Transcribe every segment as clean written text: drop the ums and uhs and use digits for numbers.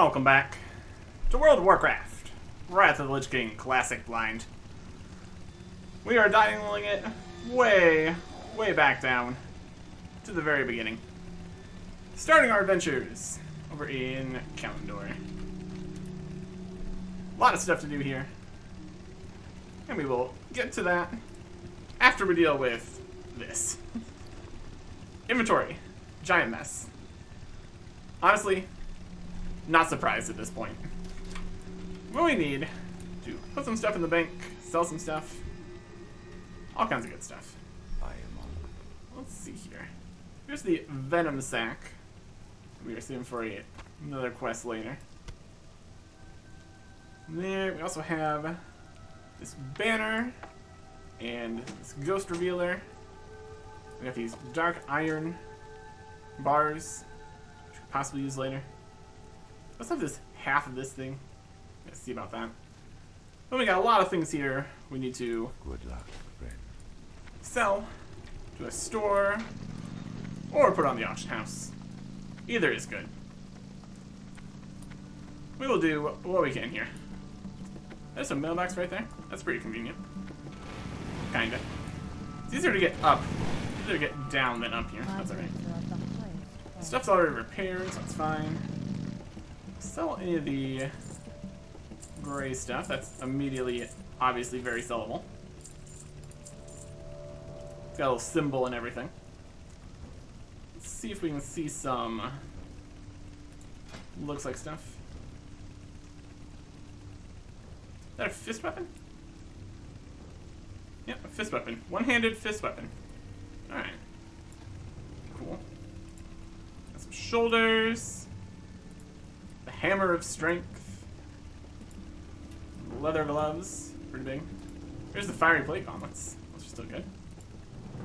Welcome back to World of Warcraft, Wrath of the Lich King Classic Blind. We are dialing it way back down to the very beginning. Starting our adventures over in Kalendor. A lot of stuff to do here. And we will get to that after we deal with this. Inventory. Giant mess. Honestly, not surprised at this point. What we need to put some stuff in the bank, sell some stuff, all kinds of good stuff. Let's see here. Here's the Venom Sack. We are saving for another quest later. And there we also have this banner and this ghost revealer. We got these dark iron bars, which we could possibly use later. Let's have this half of this thing. Let's see about that. Then we got a lot of things here we need to sell to a store or put on the auction house. Either is good. We will do what we can here. There's a mailbox right there. That's pretty convenient. Kinda. It's easier to get up. It's easier to get down than up here. That's alright. Stuff's already repaired, so that's fine. Sell any of the gray stuff. That's immediately, obviously, very sellable. It's got a little symbol and everything. Let's see if we can see some looks like stuff. Is that a fist weapon? Yep, a fist weapon. One-handed fist weapon. Alright. Cool. Got some shoulders. The hammer of strength. Leather gloves. Pretty big. Here's the fiery plate gauntlets. Those are still good.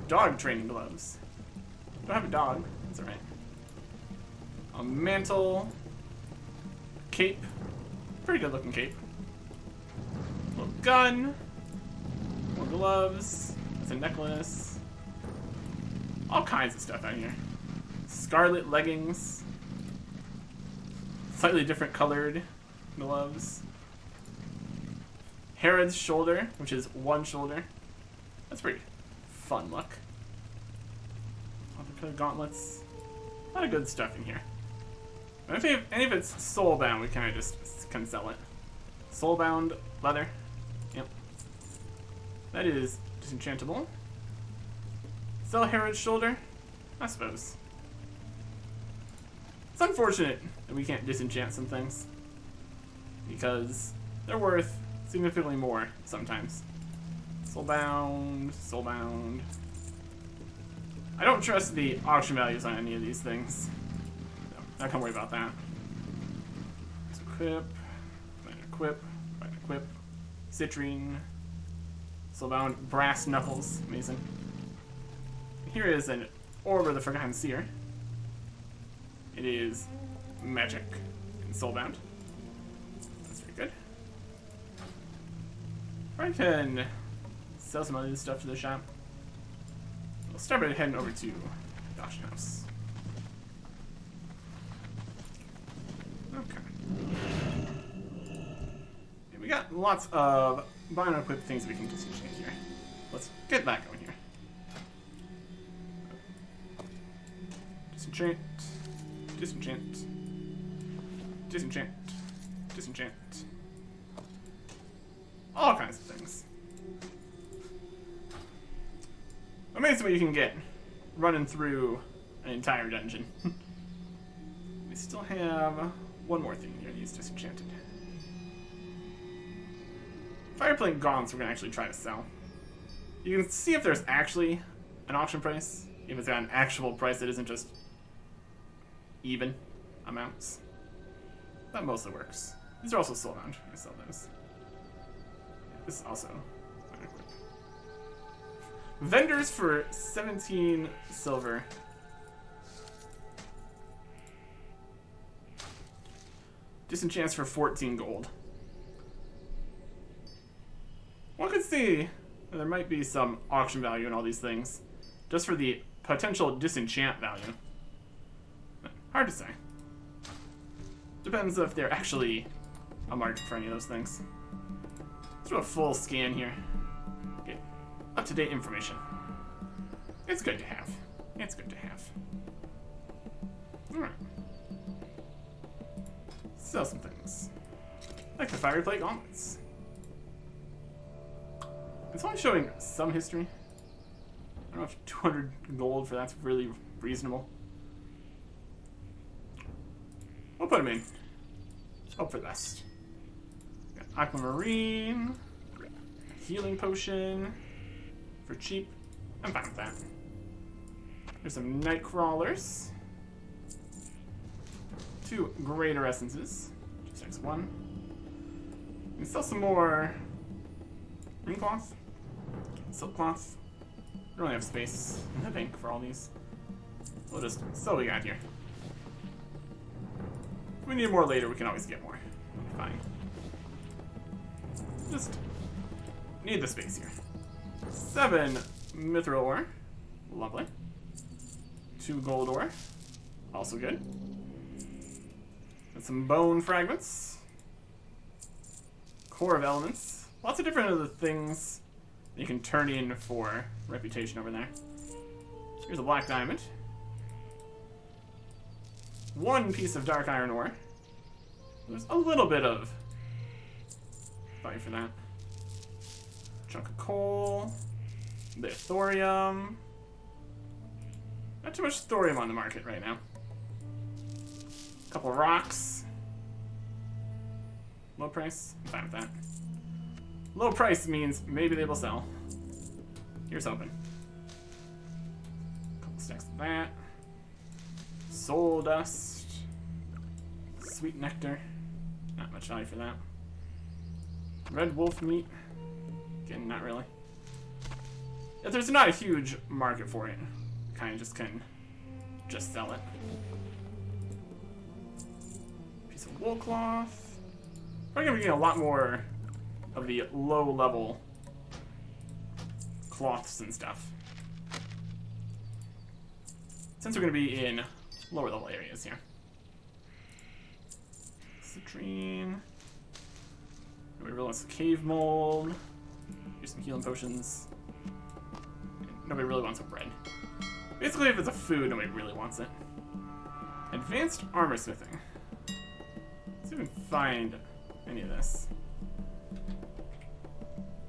Dog training gloves. Don't have a dog. That's alright. A mantle. Cape. Pretty good looking cape. A little gun. More gloves. That's a necklace. All kinds of stuff out here. Scarlet leggings. Slightly different colored gloves. Herod's shoulder, which is one shoulder. That's pretty fun look. Other colored gauntlets. A lot of good stuff in here. And if any of it's soulbound, we kind of just can sell it. Soulbound leather. Yep. That is disenchantable. Sell Herod's shoulder? I suppose. It's unfortunate that we can't disenchant some things, because they're worth significantly more sometimes. Soulbound, soulbound. I don't trust the auction values on any of these things. So, not gonna worry about that. Let's equip, equip, equip. Citrine, soulbound, brass knuckles, amazing. Here is an Orb of the Forgotten Seer. It is magic and soulbound. That's pretty good. I can sell some of this stuff to the shop. We'll start by heading over to the auction house. Okay. Yeah, we got lots of buy and equip things we can disenchant here. Let's get that going here. Disenchant. Disenchant. Disenchant. Disenchant. All kinds of things. Amazing what you can get running through an entire dungeon. We still have one more thing here that needs disenchanted. Fireplate gaunts we're going to actually try to sell. You can see if there's actually an auction price. If it's got an actual price that isn't just even amounts. That mostly works. These are also soulbound. I'm gonna sell those. This is also vendors for 17 silver. Disenchants for 14 gold. One could see that there might be some auction value in all these things, just for the potential disenchant value. Hard to say. Depends if they're actually a market for any of those things. Let's do a full scan here. Get up-to-date information. It's good to have. It's good to have. Alright. Sell some things. Like the fiery plate gauntlets. It's only showing some history. I don't know if 200 gold for that's really reasonable. We'll put them in. Hope for the best. Got aquamarine. Healing potion. For cheap. I'm fine with that. There's some night crawlers. 2 greater essences. Just takes 1. We can sell some more green cloth. Silk cloth. We don't have space in the bank for all these. We'll just sell what we got here. If we need more later, we can always get more. Fine. Just need the space here. 7 mithril ore. Lovely. 2 gold ore. Also good. And some bone fragments. Core of elements. Lots of different other things you can turn in for reputation over there. Here's a black diamond. 1 piece of dark iron ore. There's a little bit of value for that. Chunk of coal. A bit of thorium. Not too much thorium on the market right now. A couple of rocks. Low price. I'm fine with that. Low price means maybe they will sell. Here's hoping. Couple stacks of that. Soul dust. Sweet nectar. Not much value for that. Red wolf meat. Again, not really. If there's not a huge market for it, kind of just can just sell it. Piece of wool cloth. Probably gonna be getting a lot more of the low level cloths and stuff, since we're gonna be in lower level areas here. Citrine. Nobody really wants the cave mold. Here's some healing potions. Nobody really wants a bread. Basically, if it's a food, nobody really wants it. Advanced armor smithing. Let's see if we can find any of this.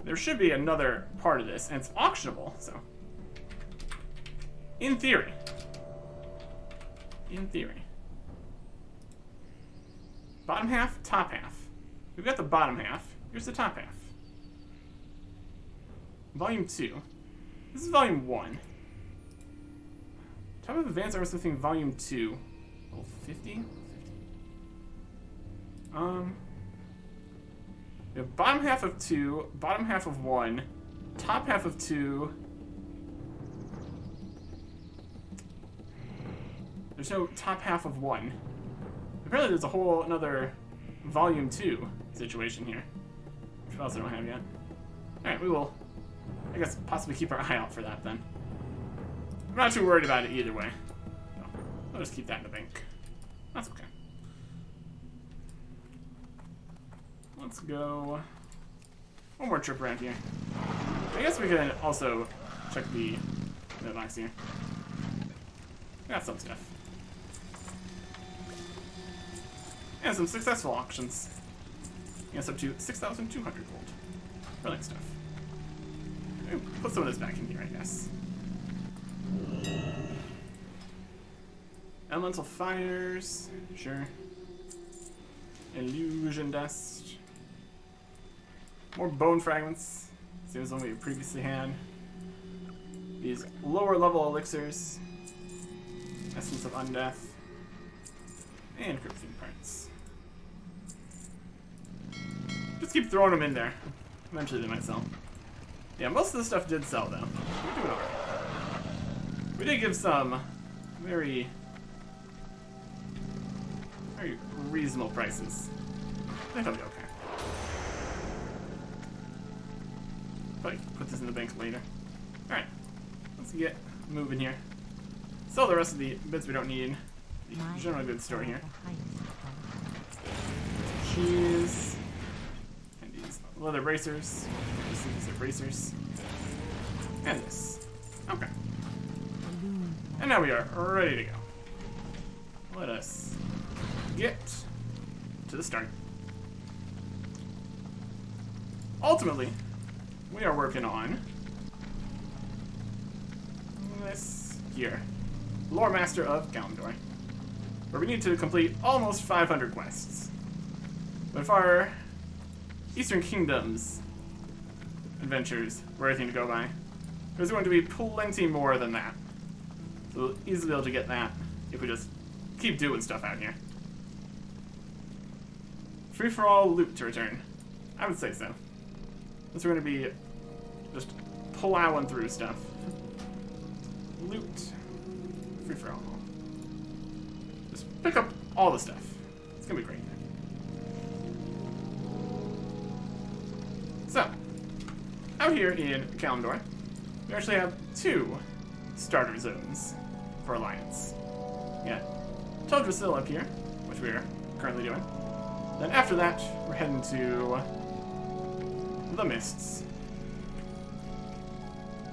There should be another part of this, and it's auctionable, so. In theory. In theory. Bottom half, top half. We've got the bottom half. Here's the top half. Volume 2. This is volume 1. Top of Advanced Armor Smithing, volume 2. Oh, 50? We have bottom half of 2, bottom half of 1, top half of 2. There's no top half of 1. Apparently there's a whole another volume 2 situation here, which we also don't have yet. Alright, we will, I guess, possibly keep our eye out for that then. I'm not too worried about it either way. So, I'll just keep that in the bank. That's okay. Let's go one more trip around here. I guess we can also check the box here. Got some stuff. And some successful auctions. Yes, up to 6,200 gold. Brilliant stuff. Put some of this back in here, I guess. Elemental fires, sure. Illusion dust. More bone fragments. Same as the one we previously had. These lower level elixirs. Essence of Undeath. And Cryptfiend parts. Just keep throwing them in there. Eventually they might sell. Yeah, most of the stuff did sell though. We're doing alright. We did give some very reasonable prices. I think that'll be okay. Probably put this in the bank later. Alright, let's get moving here. Sell the rest of the bits we don't need. The general goods store here. these. And these leather bracers. These are bracers. And this. Okay. And now we are ready to go. Let us get to the start. Ultimately, we are working on this here. Lore Master of Kalimdor, where we need to complete almost 500 quests. But if our Eastern Kingdoms adventures were anything to go by, there's going to be plenty more than that. So we'll easily be able to get that if we just keep doing stuff out here. Free-for-all loot to return. I would say so. Since we're going to be just plowing through stuff. Loot. Free-for-all. Just pick up all the stuff. It's going to be great. So, out here in Kalimdor, we actually have 2 starter zones for Alliance. Yeah, Teldrassil up here, which we are currently doing. Then after that, we're heading to the Mists.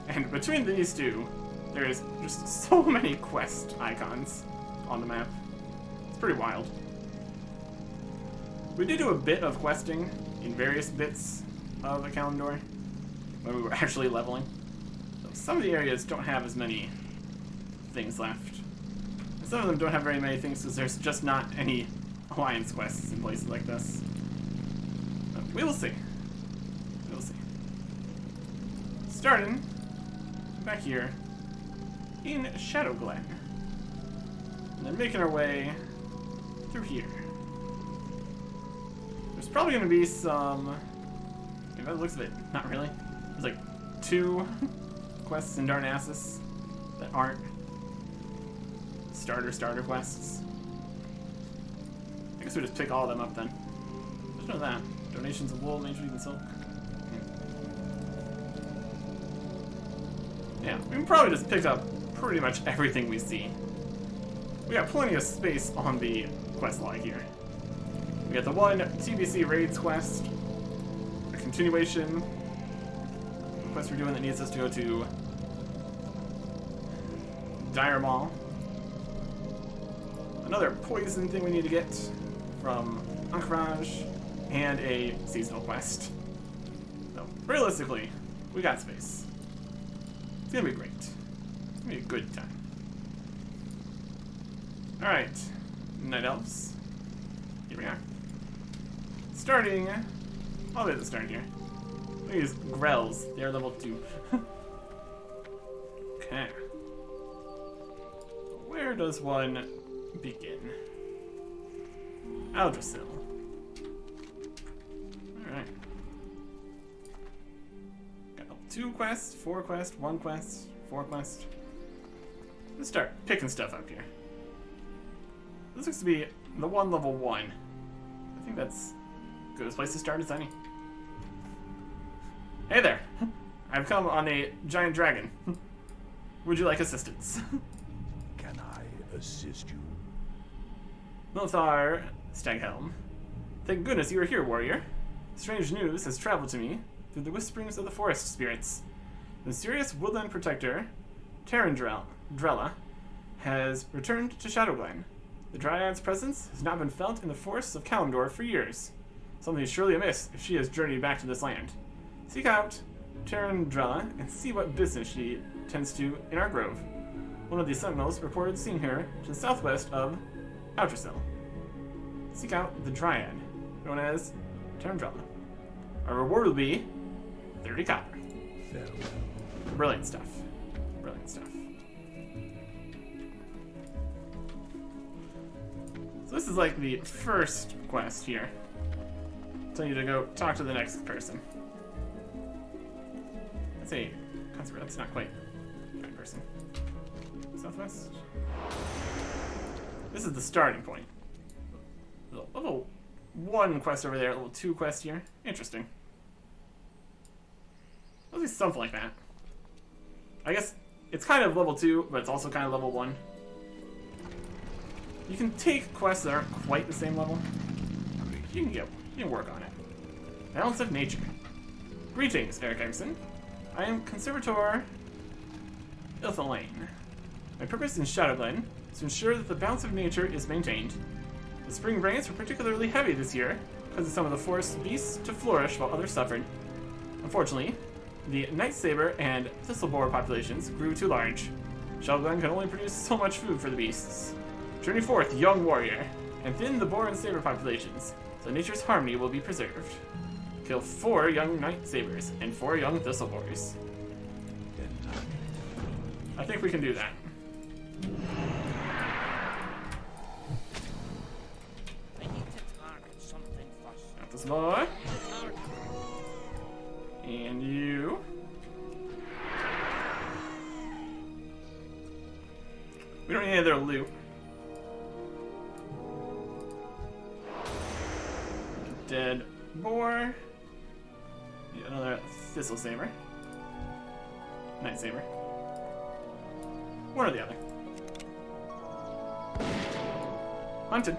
And between these 2, there's just so many quest icons on the map. It's pretty wild. We did do a bit of questing in various bits of Kalimdor when we were actually leveling. So some of the areas don't have as many things left. And some of them don't have very many things because there's just not any Alliance quests in places like this. But we will see. We will see. Starting back here in Shadowglen. And then making our way through here. There's probably going to be some... By the looks of it, not really. There's like 2 quests in Darnassus that aren't starter quests. I guess we just pick all of them up then. There's none of that. Donations of wool, nature and silk. Yeah, we can probably just pick up pretty much everything we see. We got plenty of space on the quest log here. We got the 1 TBC Raids quest, a continuation quest we're doing that needs us to go to Dire Maul. Another poison thing we need to get from Anachronist, and a seasonal quest. So, realistically, we got space. It's gonna be great. It's gonna be a good time. Alright, Night Elves. Here we are. Starting all the way at the start here. Look at these Grells. They're level 2. Okay. Where does one begin? Aldrassil. Alright. Got 2 quests, 4 quests, 1 quest, 4 quests. Let's start picking stuff up here. This looks to be the one level 1. I think that's a good place to start as any. Hey there! I've come on a giant dragon. Would you like assistance? Can I assist you? Milthar Staghelm. Thank goodness you are here, warrior. Strange news has traveled to me through the whisperings of the forest spirits. The mysterious woodland protector, Drella, has returned to Shadowglen. The Dryad's presence has not been felt in the forests of Kalimdor for years. Something is surely amiss if she has journeyed back to this land. Seek out Drella and see what business she tends to in our grove. One of the sentinels reported seeing her to the southwest of Aldrassil. Seek out the Dryad, known as Drella. Our reward will be 30 copper. Farewell. Brilliant stuff. Brilliant stuff. So this is like the first quest here. Tell you to go talk to the next person. That's a concept. That's not quite the right person. Southwest. This is the starting point. Level 1 quest over there, level 2 quest here. Interesting. Must be something like that. I guess it's kind of level 2, but it's also kind of level 1. You can take quests that aren't quite the same level. You can work on it. Balance of nature. Greetings, Eric Erickson. I am Conservator Ilthalane. My purpose in Shadowglen is to ensure that the balance of nature is maintained. The spring rains were particularly heavy this year, causing some of the forest beasts to flourish while others suffered. Unfortunately, the night saber and thistle boar populations grew too large. Shadowglen can only produce so much food for the beasts. Journey forth, young warrior, and thin the boar and saber populations, so nature's harmony will be preserved. Kill 4 young night sabers and 4 young thistle boars. I think we can do that. I need to target something first. Got this boy. And you. We don't need any other loot. Dead boar. Yeah, another thistle saber. Night saber. One or the other. Hunted.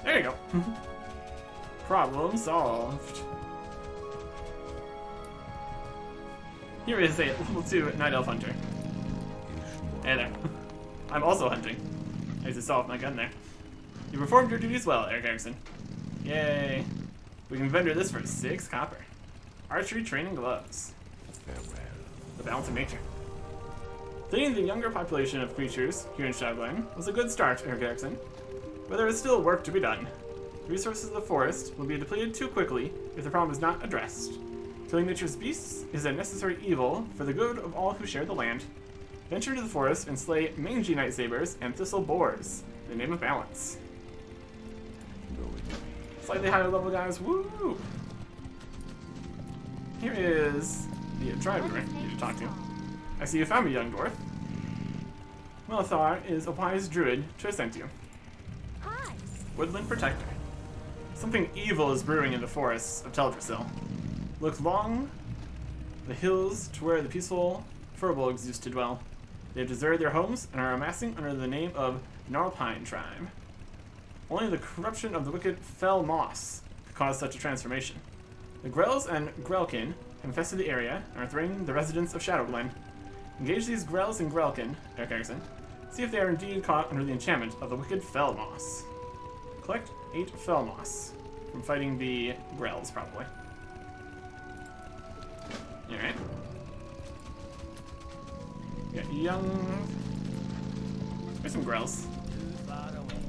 There you go. Problem solved. Here is a level 2 Night Elf Hunter. Hey there. I'm also hunting. I used to solve my gun there. You performed your duties well, Eric Erickson. Yay. We can vendor this for 6 copper. Archery training gloves. Farewell. The balance of nature. Feeding the younger population of creatures here in Shadowglen was a good start, Eric Erickson, but there is still work to be done. The resources of the forest will be depleted too quickly if the problem is not addressed. Killing nature's beasts is a necessary evil for the good of all who share the land. Venture into the forest and slay mangy night sabers and thistle boars in the name of balance. Slightly higher level guys, woo! Here is the driver I need to talk to. I see you found me, young dwarf. Melithar is a wise druid to ascend you. Hi. Woodland Protector. Something evil is brewing in the forests of Teldrassil. Look along the hills to where the peaceful furbolgs used to dwell. They have deserted their homes and are amassing under the name of Gnarlpine Tribe. Only the corruption of the wicked Fell Moss could cause such a transformation. The Grells and Grelkin have infested the area and are threatening the residents of Shadowglen. Engage these Grells and Grelkin, Eric Erickson. See if they are indeed caught under the enchantment of the wicked Fell Moss. Collect 8 Fell Moss from fighting the Grells, probably. Alright. Got young. There's some Grells. Too far away.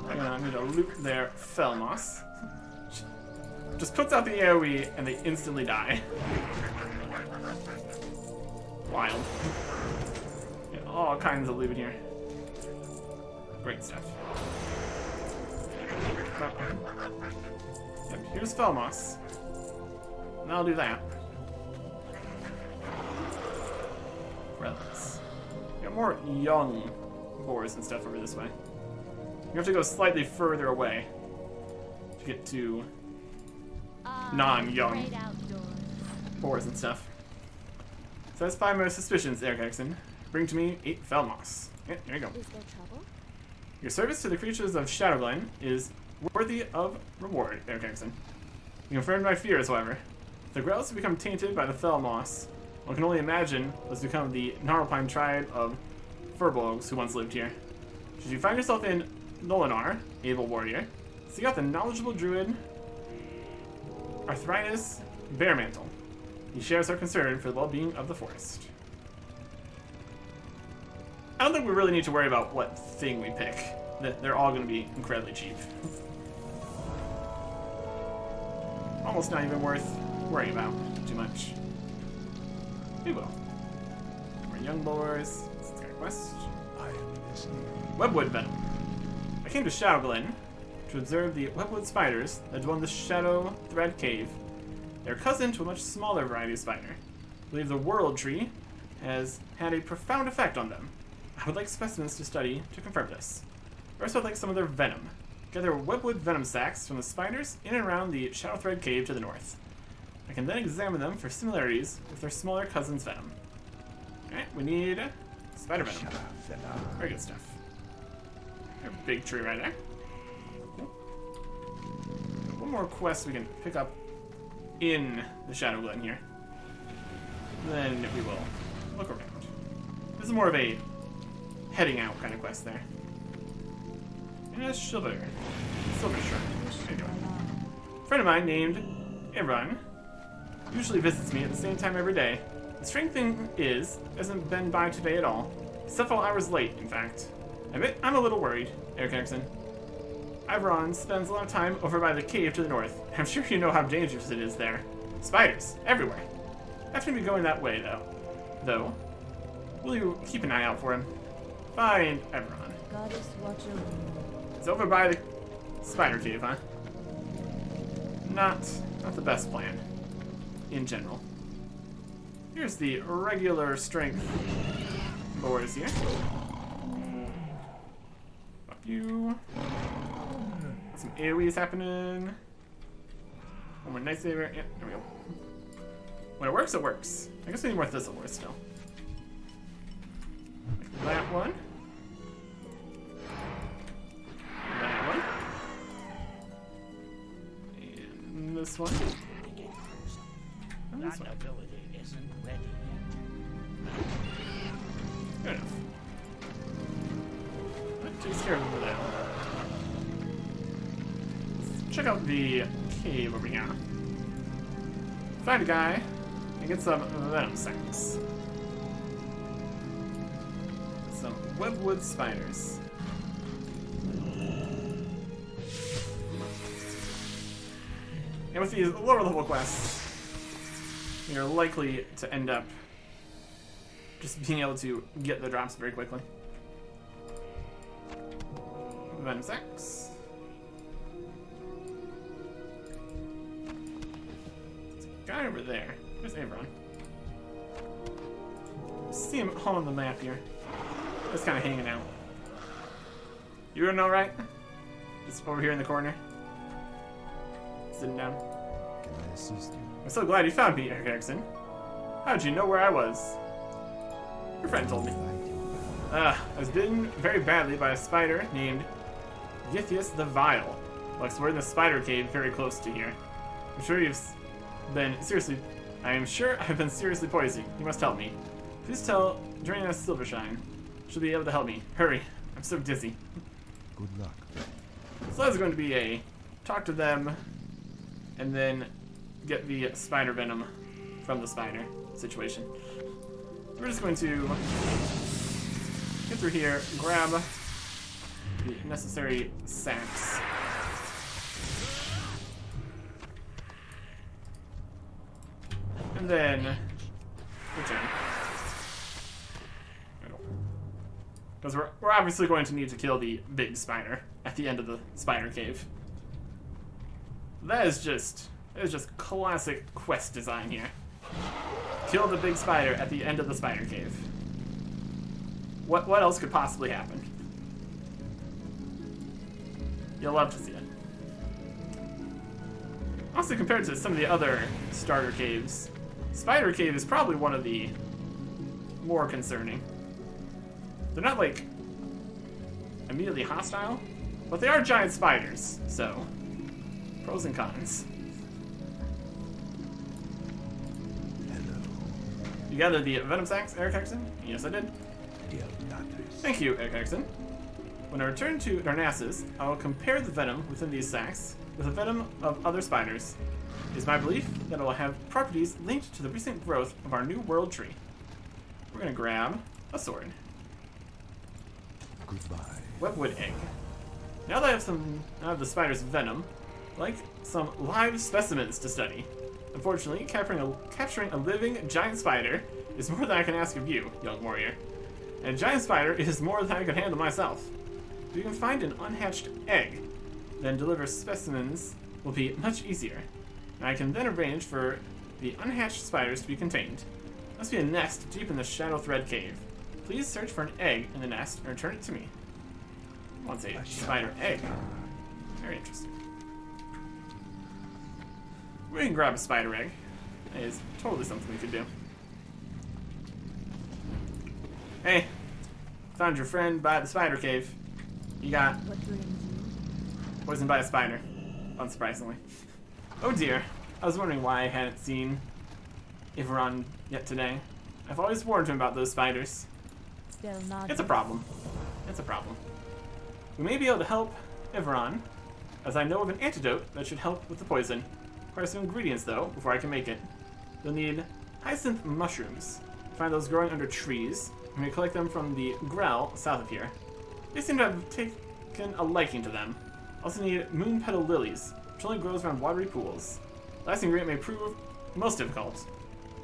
I'm gonna loot their Fell Moss. Just puts out the AoE and they instantly die. Wild. Yeah, all kinds of loot here. Great stuff. Yep, here's Fell Moss. And I'll do that. Relics. Got more young boars and stuff over this way. You have to go slightly further away to get to non-young Great outdoors. boars and stuff. Satisfy my suspicions, Eric Erickson. Bring to me 8 Fell Moss. Yeah, here you go. Is there trouble? Your service to the creatures of Shadowglen is worthy of reward, Eric Erickson. You confirmed my fears, however. If the Grells have become tainted by the Fell Moss, one can only imagine what's become of the Gnarlpine tribe of furbolgs who once lived here. Should you find yourself in Nolinar, able warrior, seek out the knowledgeable druid Arthritis Bearmantle. He shares our concern for the well-being of the forest. I don't think we really need to worry about what thing we pick. They're all going to be incredibly cheap. Almost not even worth worrying about too much. We will. More young boars. Let's get a quest. I am listening. Webwood Venom. I came to Shadowglen to observe the webwood spiders that dwell in the Shadow Thread Cave. They're cousin to a much smaller variety of spider. I believe the World Tree has had a profound effect on them. I would like specimens to study to confirm this. First, I'd like some of their venom. Gather webwood venom sacs from the spiders in and around the Shadow Thread Cave to the north. I can then examine them for similarities with their smaller cousin's venom. Alright, we need spider venom. Very good stuff. There's a big tree right there. Cool. One more quest we can pick up in the Shadow Glen here. Then we will look around. This is more of a heading out kind of quest there. And a silver shrine. Anyway. A friend of mine named Aaron usually visits me at the same time every day. The strange thing is, hasn't been by today at all. Several hours late, in fact. I'm a little worried, Eric Erickson. Ivron spends a lot of time over by the cave to the north. I'm sure you know how dangerous it is there. Spiders, everywhere. I have to be going that way, though. Will you keep an eye out for him? Find Ivron. Goddess watcher. It's over by the spider cave, huh? Not the best plan, in general. Here's the regular strength boars here. Fuck you. Some AoEs happening. One more night saver. Yeah, there we go. When it works, it works. I guess we need more thistle wars still. Like that one. That one. And this one. And this That one. ability isn't ready yet. Fair enough. Not too scared of that. Let's check out the cave over here. Find a guy and get some venom sacs. Some webwood spiders. And with these lower level quests, you're likely to end up just being able to get the drops very quickly. Venom sacs. There's a guy over there. There's Avron. See him all on the map here. Just kind of hanging out. You doing alright? Just over here in the corner. Sitting down. Can I assist you? I'm so glad you found me, Eric Erickson. How did you know where I was? Your friend told me. I was bitten very badly by a spider named Yithius the Vile. Looks we're in the spider cave very close to here. I'm sure I've been seriously poisoned. You must help me. Please tell Joanna Silvershine. She'll be able to help me. Hurry. I'm so dizzy. Good luck. So that's going to be a talk to them and then get the spider venom from the spider situation. We're just going to get through here, grab the necessary sacks. And then return. Because we're obviously going to need to kill the big spider at the end of the spider cave. That is just classic quest design here. Kill the big spider at the end of the spider cave. What else could possibly happen? You'll love to see it. Also, compared to some of the other starter caves, Spider Cave is probably one of the more concerning. They're not, like, immediately hostile, but they are giant spiders, so pros and cons. Hello. You gathered the venom sacs, Eric Erickson? Yes, I did. Thank you, Eric Erickson. When I return to Darnassus, I will compare the venom within these sacs with the venom of other spiders. It is my belief that it will have properties linked to the recent growth of our new world tree. We're gonna grab a sword. Goodbye. Webwood egg. Now that I have the spider's venom, I'd like some live specimens to study. Unfortunately, capturing a living giant spider is more than I can ask of you, young warrior. And a giant spider is more than I can handle myself. If you can find an unhatched egg, then deliver specimens will be much easier. And I can then arrange for the unhatched spiders to be contained. Must be a nest deep in the Shadow Thread Cave. Please search for an egg in the nest and return it to me. Wants a spider egg. Very interesting. We can grab a spider egg. That is totally something we could do. Hey, found your friend by the spider cave. You got What brings you? poisoned by a spider, unsurprisingly. Oh dear. I was wondering why I hadn't seen Ivron yet today. I've always warned him about those spiders. Still not. It's a problem. It's a problem. We may be able to help Ivron, as I know of an antidote that should help with the poison. Require some ingredients, though, before I can make it. You'll need hyacinth mushrooms. Find those growing under trees. You may collect them from the Grell south of here. They seem to have taken a liking to them. Also need moon petal lilies, which only grows around watery pools. The last ingredient may prove most difficult.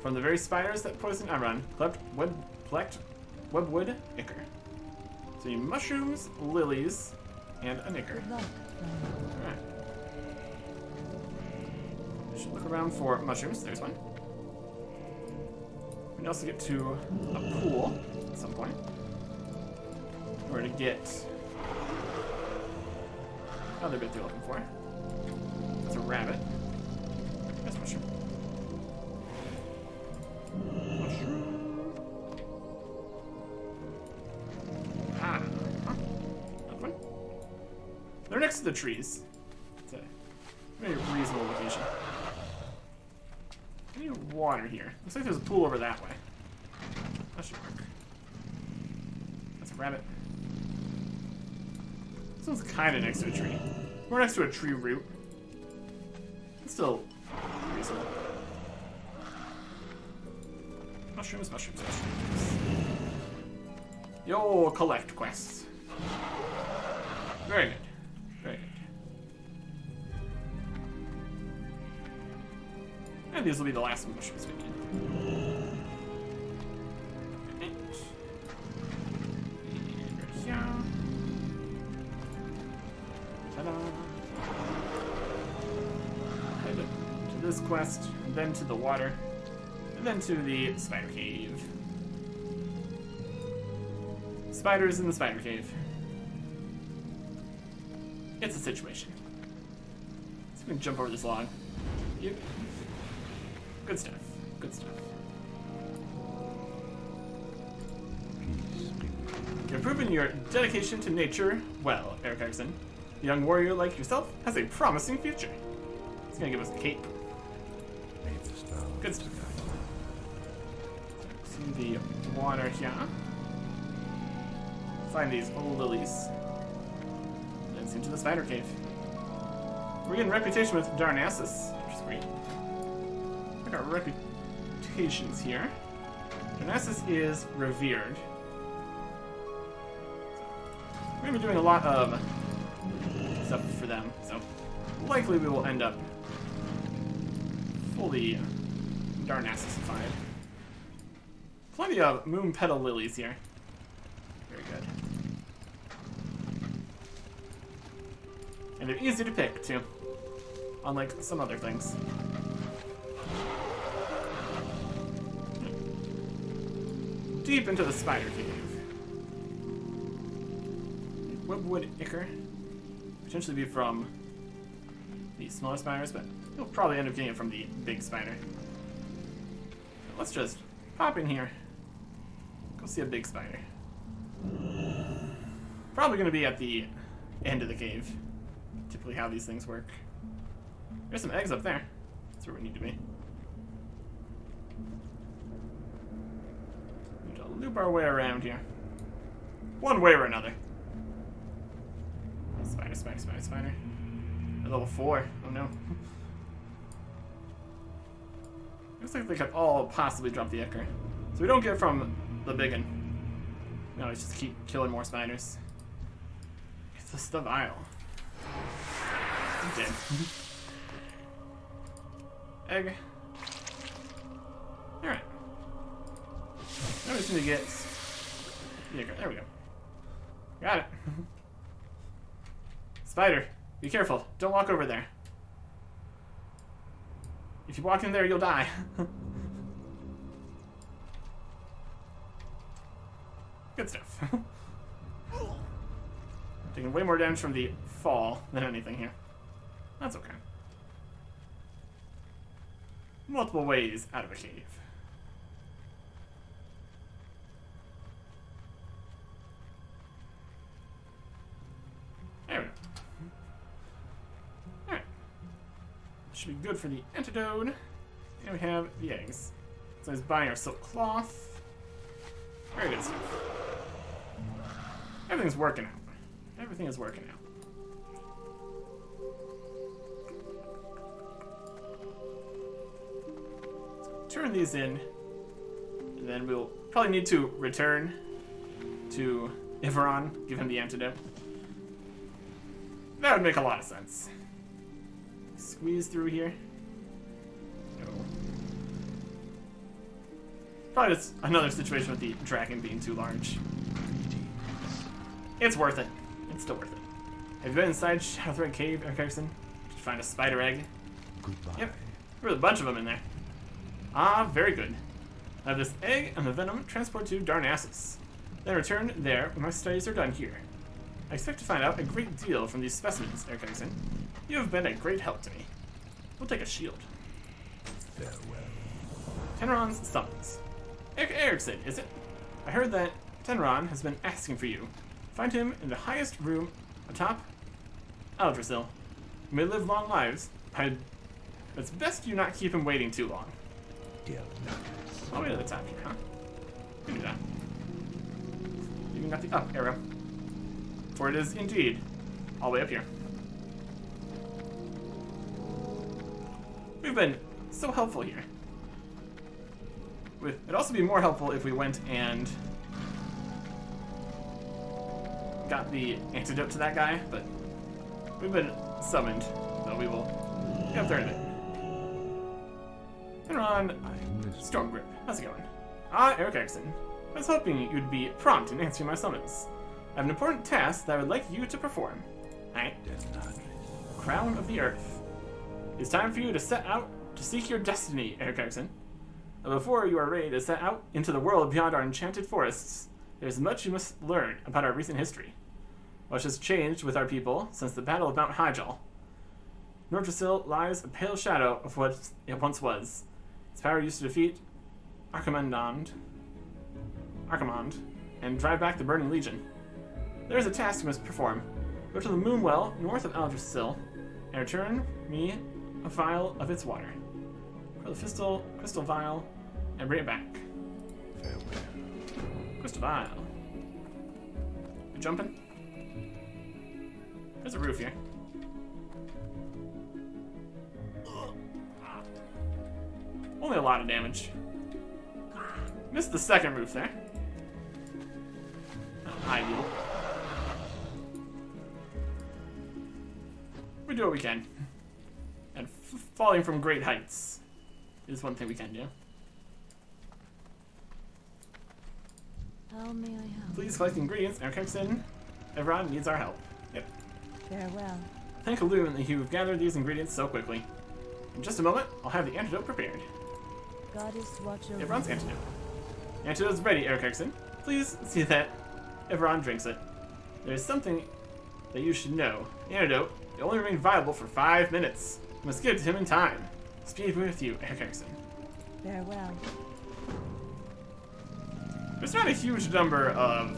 From the very spiders that poison Ivron, collect webwood ichor. So you need mushrooms, lilies, and an ichor. Good luck. Alright. Should look around for mushrooms. There's one. We can also get to a pool at some point. In order to get another bit they're looking for. It's a rabbit. That's a mushroom. Mushroom. Ah. Huh. Another one. They're next to the trees. It's a very reasonable location. I need water here. Looks like there's a pool over that way. That should work. That's a rabbit. This one's kind of next to a tree. We're next to a tree root. It's still reasonable. Mushrooms, mushrooms, mushrooms. Yo, collect quests. Very good. Very good. And these will be the last mushrooms we need. Right. And right here. Ta-da. Head to this quest, and then to the water, and then to the spider cave. Spiders in the spider cave. It's a situation. Let's see if we can jump over this log. Yep. Good stuff. Good stuff. Peace be with you. You're proving your dedication to nature well, Eric Erickson. A young warrior like yourself has a promising future. It's gonna give us a cape. May the stars Good stuff. guide See the water here. Find these old lilies. Then into the spider cave. We're getting reputation with Darnassus, which is great. Look at our reputations here. Darnassus is revered. We're gonna be doing a lot of stuff for them, so likely we will end up fully Darnassusified. Plenty of moon petal lilies here. Very good. And they're easy to pick, too. Unlike some other things. Deep into the spider cave. Webwood ichor. Potentially be from the smaller spiders, but you'll probably end up getting it from the big spider. Let's just pop in here. Go see a big spider. Probably going to be at the end of the cave. Typically how these things work. There's some eggs up there. That's where we need to be. Need to loop our way around here. One way or another. Spider, spider, spider, spider. At level 4. Oh no. Looks like they could all possibly drop the ichor. So we don't get it from the big one. No, let's just keep killing more spiders. It's the vial. I'm dead. Egg. Alright. Now we just need to get the ichor. There we go. Got it. Spider, be careful. Don't walk over there. If you walk in there, you'll die. Good stuff. Taking way more damage from the fall than anything here. That's okay. Multiple ways out of a cave. Should be good for the antidote. And we have the eggs. So he's buying our silk cloth. Very good stuff. Everything's working out. Everything is working out. Turn these in, and then we'll probably need to return to Iveron, give him the antidote. That would make a lot of sense. Squeeze through here. No. Probably just another situation with the dragon being too large. It's worth it. It's still worth it. Have you been inside Shadowthread Cave, Eric Erickson? Did you find a spider egg? Goodbye. Yep. There was a bunch of them in there. Ah, very good. I have this egg and the venom transported to Darnassus. Then return there when my studies are done here. I expect to find out a great deal from these specimens, Eric Erickson. You have been a great help to me. We'll take a shield. Farewell. Tenron's summons. Eric Erickson, is it? I heard that Tenron has been asking for you. Find him in the highest room atop Aldrassil. You may live long lives, but it's best you not keep him waiting too long. Dear Knuckles. All the way to the top here, huh? We can do that. Even got the up arrow. For it is indeed all the way up here. We've been so helpful here. It'd also be more helpful if we went and got the antidote to that guy, but we've been summoned, so we will get up there in a bit. And on Storm Grip. How's it going? Ah, Eric Erickson. I was hoping you'd be prompt in answering my summons. I have an important task that I would like you to perform. Alright. Crown of the Earth. It's time for you to set out to seek your destiny, Eric Erickson. But before you are ready to set out into the world beyond our enchanted forests, there's much you must learn about our recent history. Much has changed with our people since the Battle of Mount Hyjal. Nordrassil lies a pale shadow of what it once was. Its power used to defeat Archimond and drive back the Burning Legion. There is a task you must perform. Go to the Moonwell north of Aldrassil and return me a vial of its water. Grow the crystal vial and bring it back. Farewell. Crystal vial. You jumping? There's a roof here. Only a lot of damage. Missed the second roof there. Not ideal. We do what we can. And falling from great heights is one thing we can do. How may I help? Please collect ingredients. Eric Erickson. Everyone needs our help. Yep. Farewell. Thank Loon that you've gathered these ingredients so quickly. In just a moment, I'll have the antidote prepared. Goddess, watch over. Everyone's antidote. The antidote is ready, Eric Erickson. Please see that everyone drinks it. There's something that you should know. The antidote, it only remain viable for 5 minutes. You must give it to him in time. Speed with you, Eric Erickson. Farewell. There's not a huge number of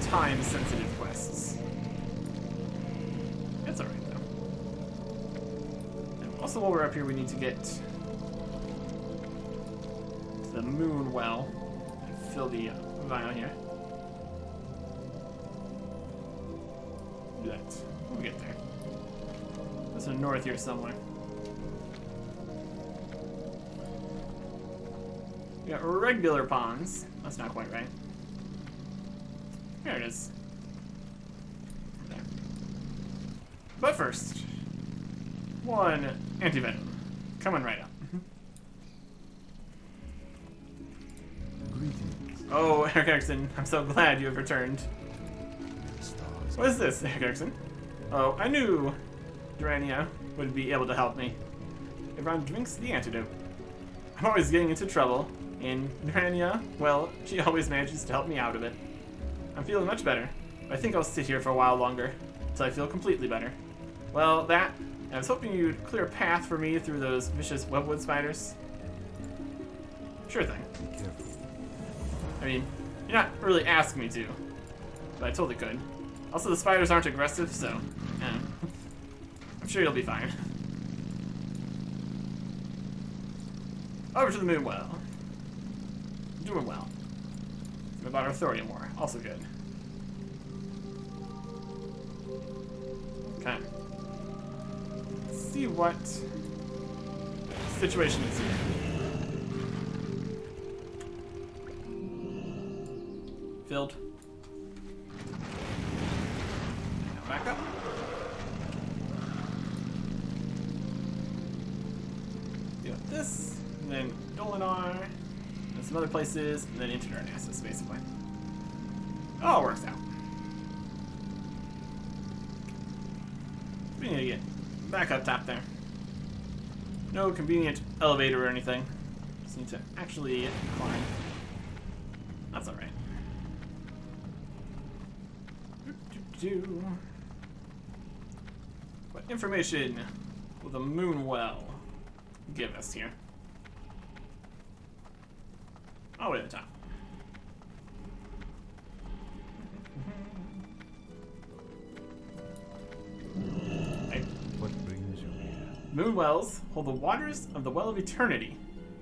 time-sensitive quests. It's alright, though. And also, while we're up here, we need to get to the moon well and fill the vial here. Do that when we get there. There's a north here somewhere. We got regular ponds. That's not quite right. There it is. There. But first, one anti-venom. Coming right up. Greetings. Oh, Eric Erickson, I'm so glad you have returned. Stars. What is this, Eric Erickson? Oh, I knew Durania would be able to help me. Everyone drinks the antidote. I'm always getting into trouble, and Durania, well, she always manages to help me out of it. I'm feeling much better, but I think I'll sit here for a while longer, until I feel completely better. Well, that, and I was hoping you'd clear a path for me through those vicious webwood spiders. Sure thing. Be careful. I mean, you're not really asking me to, but I totally could. Also, the spiders aren't aggressive, so I'm sure you'll be fine. Over to the moon well. Doing well. Some about our thorium ore. Also good. Okay. Let's see what situation is here. Filled. Now back up. Do this, and then Dolinar, and some other places, and then into Darnassus, basically. It all works out. We need to get back up top there. No convenient elevator or anything. Just need to actually climb. That's alright. What information will the moon well give us here? All the way to the top. Hey. What brings you here? Moon wells hold the waters of the Well of Eternity,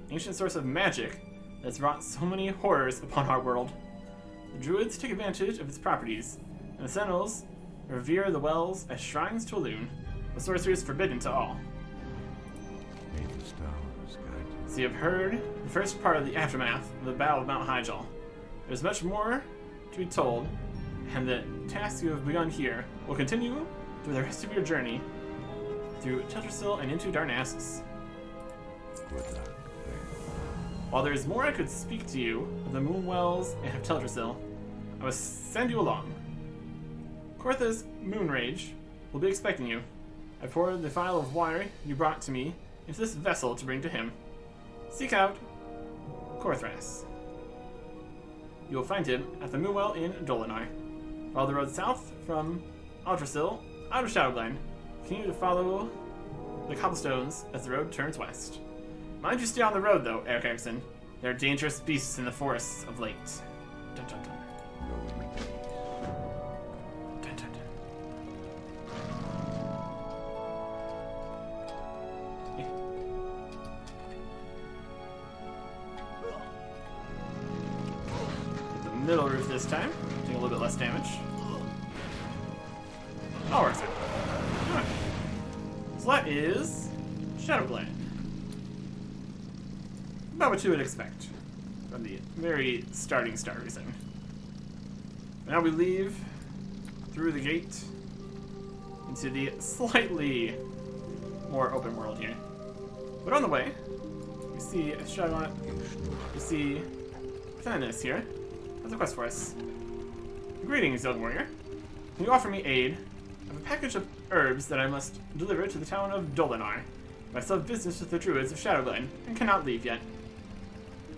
ancient source of magic that's wrought so many horrors upon our world. The druids take advantage of its properties, and the sentinels revere the wells as shrines to Elune, a sorcery is forbidden to all. May the stars guide you. So you have heard the first part of the aftermath of the Battle of Mount Hyjal. There's much more to be told, and the task you have begun here will continue through the rest of your journey through Teldrassil and into Darnassus. Good luck. While there is more I could speak to you of the Moonwells and of Teldrassil, I must send you along. Kortha's Moonrage will be expecting you. I poured the phial of water you brought to me into this vessel to bring to him. Seek out Korthras. You will find him at the Moonwell in Dolinar. Follow the road south from Aldrassil out of Shadowglen. Continue to follow the cobblestones as the road turns west. Mind you stay on the road, though, Eric Erickson. There are dangerous beasts in the forests of late. Dun, dun, dun. Go in peace. Dun, dun, dun. Eh. Hit the middle roof this time. Doing a little bit less damage. All works out. Alright. So that is Shadowglen. About what you would expect from the very starting Star Reason. Now we leave through the gate into the slightly more open world here. But on the way, we see Shadowglen. We see Thanis here. Has a quest for us. Greetings, young warrior. Can you offer me aid? I have a package of herbs that I must deliver to the town of Dolinar. I still have business with the druids of Shadowglen and cannot leave yet.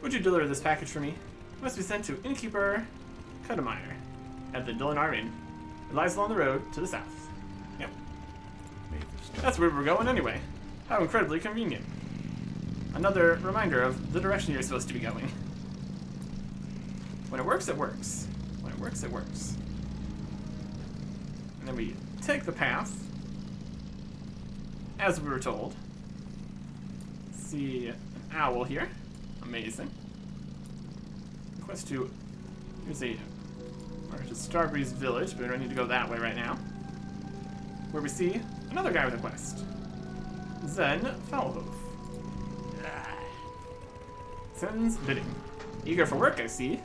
Would you deliver this package for me? It must be sent to Innkeeper Cudemeyer at the Dolinar Inn. It lies along the road to the south. Yep. May the stars. That's where we're going anyway. How incredibly convenient. Another reminder of the direction you're supposed to be going. When it works, it works. When it works, it works. And then we take the path as we were told. See an owl here. Amazing. Quest to... Here's a... Or to Starbreeze Village, but we don't need to go that way right now. Where we see another guy with a quest. Zen Foulhoof. Zen's bidding. Eager for work, I see.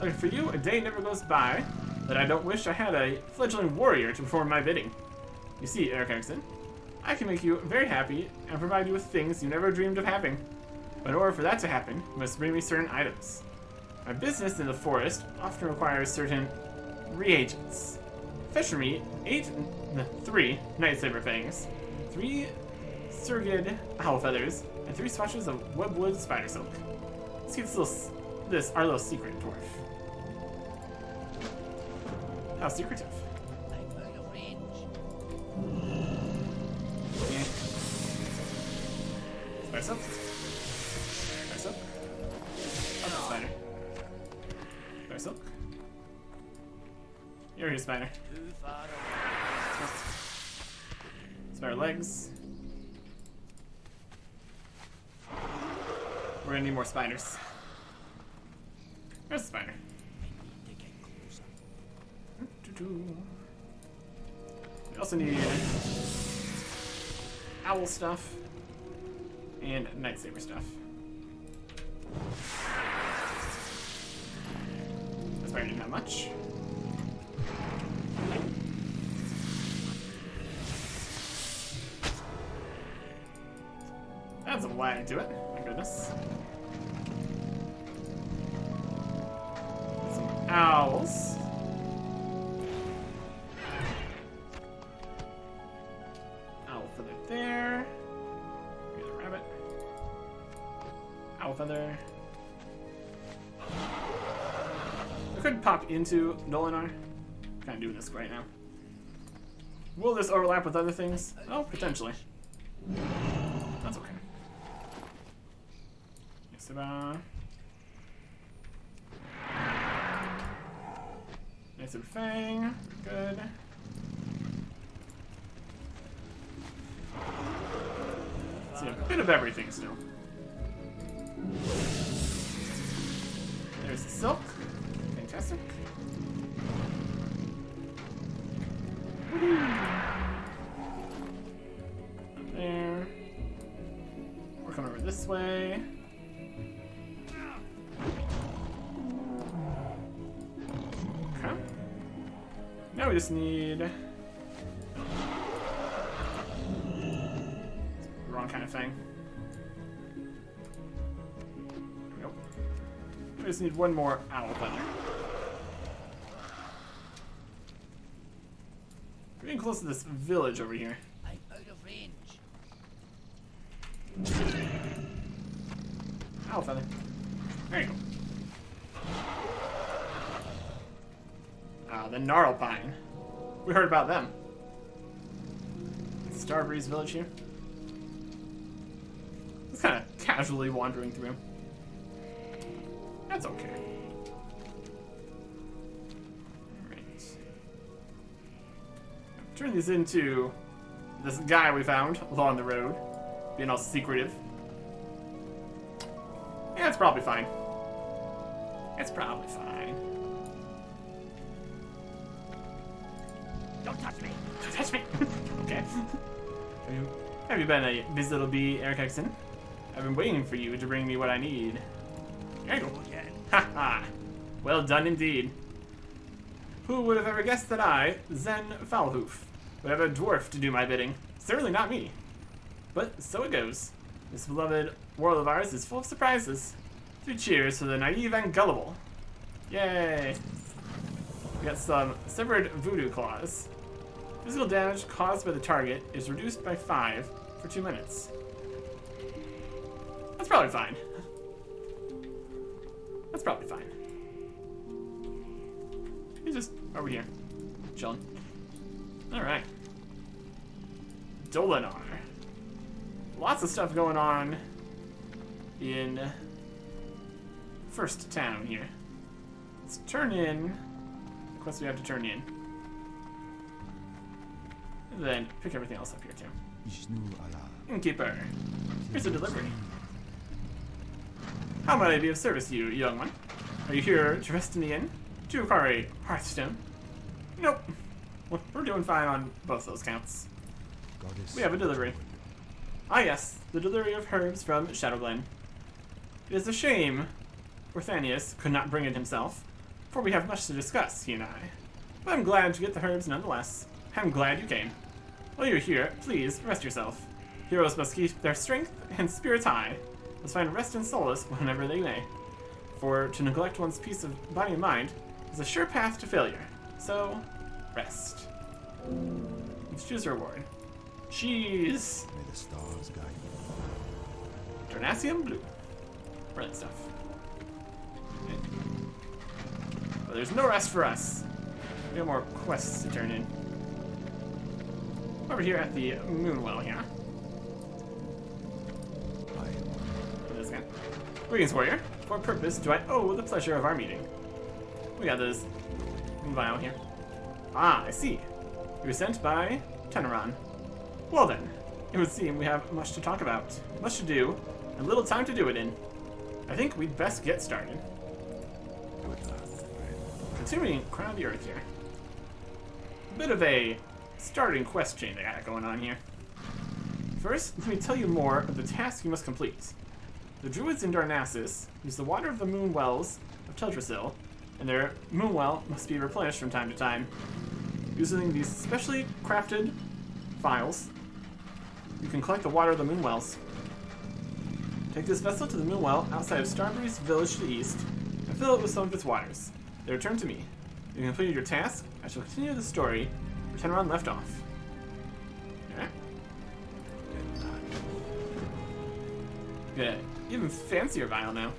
Looking for you, a day never goes by that I don't wish I had a fledgling warrior to perform my bidding. You see, Eric Erickson, I can make you very happy and provide you with things you never dreamed of having. But in order for that to happen, you must bring me certain items. My business in the forest often requires certain reagents. Fetch for me 3 Nightsaber fangs, 3 Surgid owl feathers, and 3 swatches of webwood spider silk. Let's keep this our little secret, dwarf. How secretive. I'm out of range. Yeah. Spider silk. Spider silk. Oh, spider. Spider silk. You're here, spider. Too far away. Spare legs. We're gonna need more spiders. There's a spider. To get closer. We also need owl stuff and night saber stuff. This spider didn't have much. That's a lag to it. My goodness. Some owls. Owl feather there. Here's a rabbit. Owl feather. I could pop into Dolinar. Kind of doing this right now. Will this overlap with other things? Oh, potentially. That's okay. Yes, nice and fang. Good. See a bit of everything still. There's the silk. Fantastic. Up there. We're coming over this way. Okay. Now we just need wrong kind of thing. There we go. We just need one more owl feather. We're getting close to this village over here. I'm out of range. Owl feather. There you go. The Gnarl Pine. We heard about them. Starbreeze village here. Just kind of casually wandering through. That's okay. Alright. Turn these into this guy we found along the road. Being all secretive. Yeah, it's probably fine. It's probably fine. Don't touch me. Don't touch me! Okay. Have you been a busy little bee, Eric Exton? I've been waiting for you to bring me what I need. There you go. Again. Ha ha! Well done indeed. Who would have ever guessed that I, Zen Foulhoof, would have a dwarf to do my bidding? Certainly not me. But so it goes. This beloved world of ours is full of surprises. 3 cheers for the naive and gullible. Yay! We got some severed voodoo claws. Physical damage caused by the target is reduced by 5 for 2 minutes. That's probably fine. That's probably fine. He's just over here, chilling. Alright. Dolinar. Lots of stuff going on in first town here. Let's turn in the quests we have to turn in. And then pick everything else up here too. Innkeeper. Here's a delivery. How might I be of service to you, young one? Are you here to rest in the inn? Do you require a hearthstone? Nope. We're doing fine on both those counts. We have a delivery. Ah yes, the delivery of herbs from Shadowglen. It is a shame Orthanius could not bring it himself, for we have much to discuss, he and I. But I'm glad to get the herbs nonetheless. I'm glad you came. While you're here, please rest yourself. Heroes must keep their strength and spirits high. Must find rest and solace whenever they may. For to neglect one's peace of body and mind is a sure path to failure. So, rest. Let's choose a reward. Cheese! May the stars guide you. Darnacium blue. Brilliant stuff. Okay. But there's no rest for us. We have more quests to turn in. Over here at the Moonwell here. This guy. Greetings, warrior. For what purpose do I owe the pleasure of our meeting? We got this vial here. Ah, I see. You were sent by Teneron. Well then, it would seem we have much to talk about, much to do, and little time to do it in. I think we'd best get started. Good luck, friend. Continuing Crown of the Earth here. A bit of a starting quest chain I got going on here. First, let me tell you more of the task you must complete. The druids in Darnassus use the water of the moon wells of Teldrassil, and their moon well must be replenished from time to time. Using these specially crafted vials, you can collect the water of the moon wells. Take this vessel to the moon well outside of Starbury's village to the east, and fill it with some of its waters. Then return to me. You completed your task. I shall continue the story where Tenron left off. Alright. Good. Even fancier vial now.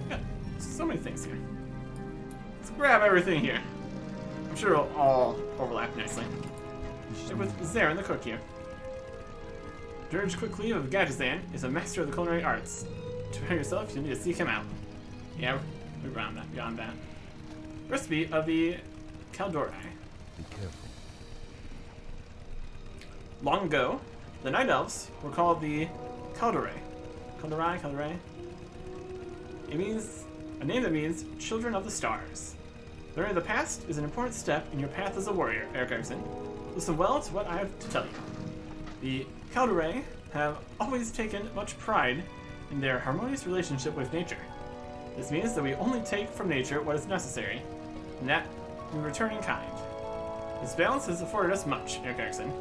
Got so many things here. Let's grab everything here. I'm sure it'll all overlap nicely. Stick with Zarin the cook here. Dirge quickly of Gadjazan is a master of the culinary arts. To prepare yourself, you'll need to seek him out. Yeah, we're beyond that. Recipe of the Caldorai. Be careful. Long ago, the Night Elves were called the Caldorai. Caldorai. It means a name that means children of the stars. Learning the past is an important step in your path as a warrior, Eric Erickson. Listen well to what I have to tell you. The Caldorai have always taken much pride in their harmonious relationship with nature. This means that we only take from nature what is necessary, and that we return in kind. This balance has afforded us much, Eric Erickson.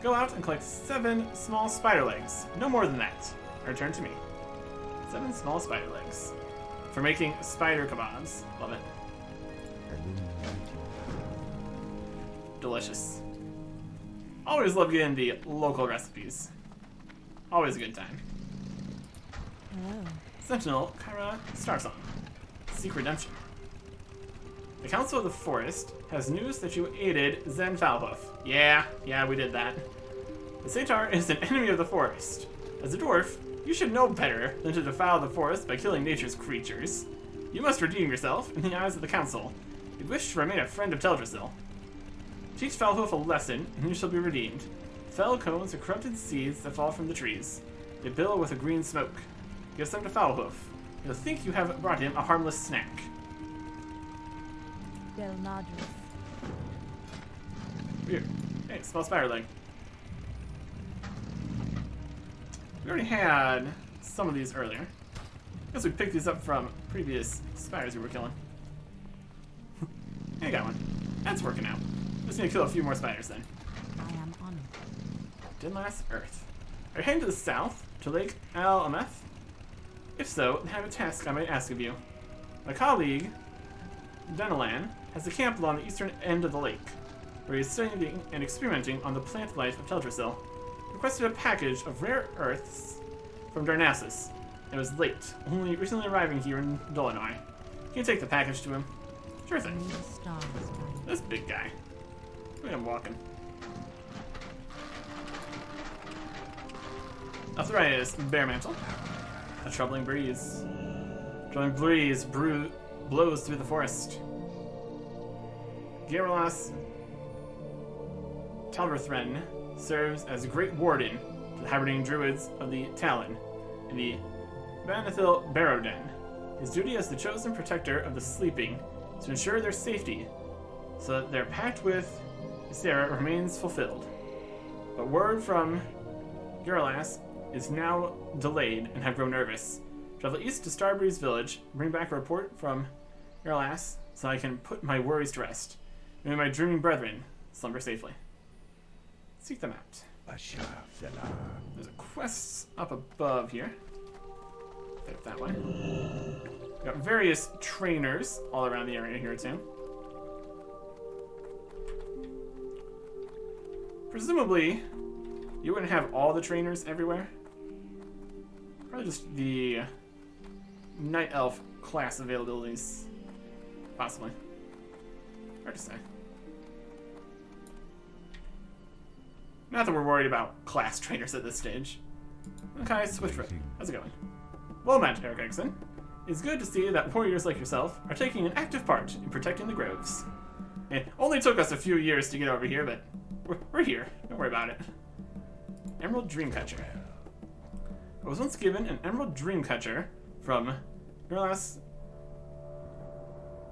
Go out and collect 7 small spider legs. No more than that. Return to me. 7 small spider legs. For making spider kebabs. Love it. Delicious. Always love getting the local recipes. Always a good time. Hello. Sentinel Kyra Starsong. Seek redemption. The Council of the Forest has news that you aided Zen Falhoof. Yeah, we did that. The Satar is an enemy of the forest. As a dwarf, you should know better than to defile the forest by killing nature's creatures. You must redeem yourself in the eyes of the Council. You wish to remain a friend of Teldrassil. Teach Falhoof a lesson, and you shall be redeemed. Fell cones are corrupted seeds that fall from the trees. They billow with a green smoke. Give some to Falhoof. You'll think you have brought him a harmless snack. Del Madras. Weird. Hey, small spider leg. We already had some of these earlier. Guess we picked these up from previous spiders we were killing. I got one. That's working out. Just need to kill a few more spiders then. I am honored. Dinlas Earth. Are you heading to the south, to Lake Al Ameth? If so, then I have a task I might ask of you. My colleague, Denalan, has a camp along the eastern end of the lake, where he is studying and experimenting on the plant life of Teldrassil. Requested a package of rare earths from Darnassus. It was late, only recently arriving here in Dolinar. Can you take the package to him? Sure thing. Only the stars guide. This big guy. Look at him walking. Arthritis, Bear Mantle. A troubling breeze. Troubling breeze blows through the forest. Gyaralas Talberthren serves as Great Warden to the hibernating druids of the Talon in the Banithil Barrowden. His duty as the chosen protector of the sleeping is to ensure their safety, so that their pact with Sarah remains fulfilled. But word from Gyaralas is now delayed and have grown nervous. Travel east to Starbury's village, bring back a report from Gyaralas so I can put my worries to rest. May my dreaming brethren slumber safely. Seek them out. There's a quest up above here. Fit that way. We've got various trainers all around the area here too. Presumably, you wouldn't have all the trainers everywhere. Probably just the Night Elf class availabilities. Possibly. Hard to say. Not that we're worried about class trainers at this stage. Okay, Swiftfoot. How's it going? Well met, Eric Erickson. It's good to see that warriors like yourself are taking an active part in protecting the groves. It only took us a few years to get over here, but we're here. Don't worry about it. Emerald Dreamcatcher. I was once given an Emerald Dreamcatcher from Nerlas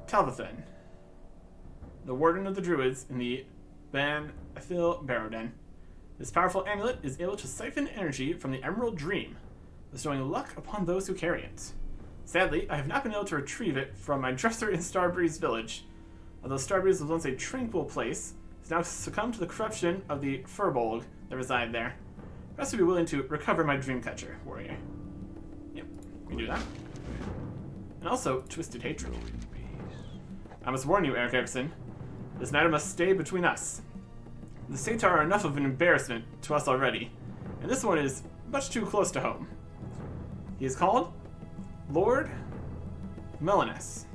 Talvathan, the Warden of the Druids in the Ban Athil Barrowden. This powerful amulet is able to siphon energy from the Emerald Dream, bestowing luck upon those who carry it. Sadly, I have not been able to retrieve it from my dresser in Starbreeze Village. Although Starbreeze was once a tranquil place, it's now succumbed to the corruption of the Furbolg that reside there. I must be willing to recover my Dreamcatcher, warrior. Yep, we can do that. And also, Twisted Hatred. I must warn you, Eric Erickson. This matter must stay between us. The Satar are enough of an embarrassment to us already, and this one is much too close to home. He is called Lord Melanus.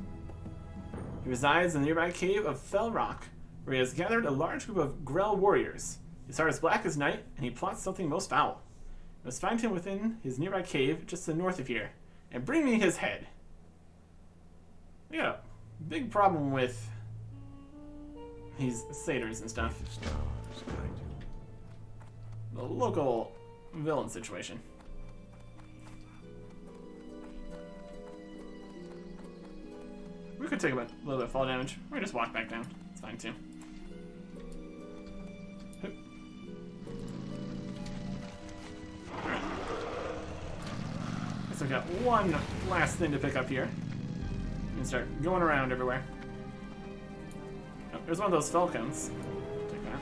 He resides in the nearby cave of Fell Rock, where he has gathered a large group of Grell warriors. His heart is black as night, and he plots something most foul. You must find him within his nearby cave just to the north of here, and bring me his head. We got a big problem with these satyrs and stuff. The stars guide you. The local villain situation. We could take a little bit of fall damage. We can just walk back down. It's fine too. Alright. Guess we've got one last thing to pick up here. We can start going around everywhere. Oh, there's one of those falcons. Take that.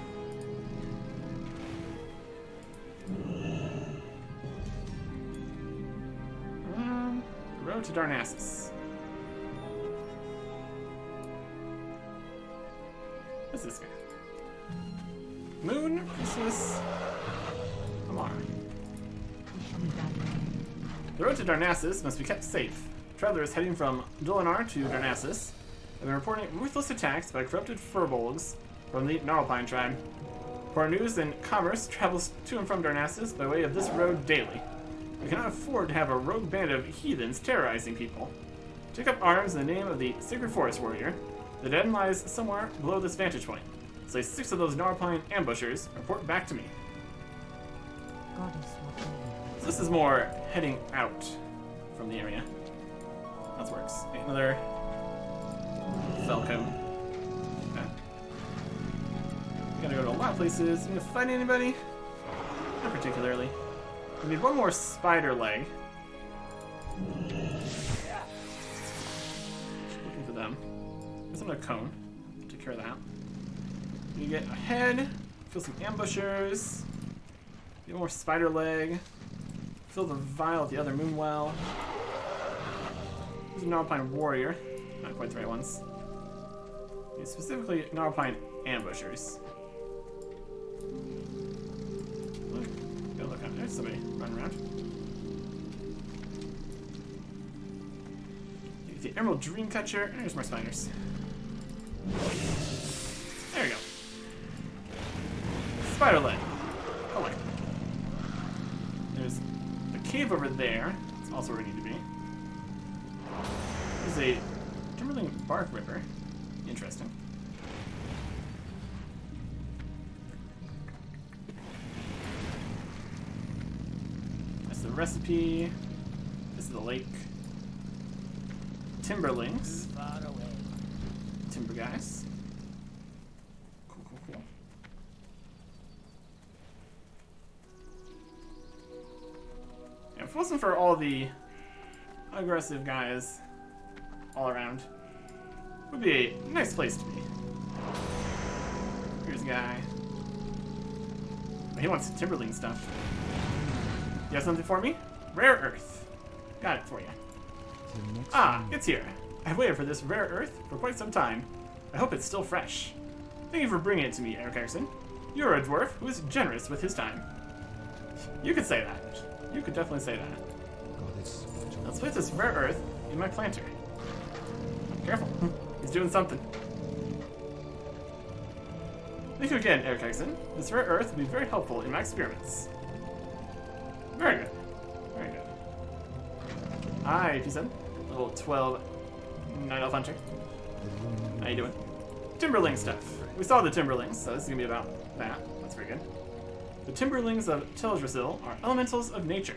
Road to Darnassus. What's this guy? Moon, Christmas, Amara. The road to Darnassus must be kept safe. Travelers heading from Dolinar to Darnassus have been reporting ruthless attacks by corrupted furbolgs from the Gnarlpine tribe. For our news and commerce travels to and from Darnassus by way of this road daily. We cannot afford to have a rogue band of heathens terrorizing people. Take up arms in the name of the Sacred Forest Warrior. The den lies somewhere below this vantage point. Slay 6 of those Gnarlpine ambushers. Report back to me. So this is more heading out from the area. That works. Another Falcon. Okay. We gotta go to a lot of places. You gonna find anybody? Not particularly. We need one more spider leg. Looking for them. There's another cone. Take care of that. You get a head. Kill some ambushers. Get more spider leg. Fill the vial at the other moon well. There's a Gnarlpine warrior. Not quite the right ones. These specifically Gnarlpine ambushers. Look out, there's somebody running around. You get the Emerald Dreamcatcher, and there's more spiders. There we go. Spider leg. Oh wait. There's a cave over there. That's also where we need to be. There's a Timberling Bark Ripper. Interesting. That's the recipe. This is the lake. Timberlings. Far away. Timber guys. Cool, cool, cool. Yeah, if it wasn't for all the aggressive guys all around, it would be a nice place to be. Here's a guy. Oh, he wants Timberling stuff. You have something for me? Rare earth. Got it for you. Ah, it's here. I've waited for this rare earth for quite some time. I hope it's still fresh. Thank you for bringing it to me, Eric Erickson. You're a dwarf who is generous with his time. You could say that. You could definitely say that. Let's place this rare earth in my planter. Careful. He's doing something. Thank you again, Eric Erickson. This rare earth will be very helpful in my experiments. Very good. Very good. Hi, P7. Level 12 Night Elf Hunter. How you doing? Timberling stuff. We saw the Timberlings, so this is gonna be about that. That's very good. The Timberlings of Teldrassil are elementals of nature.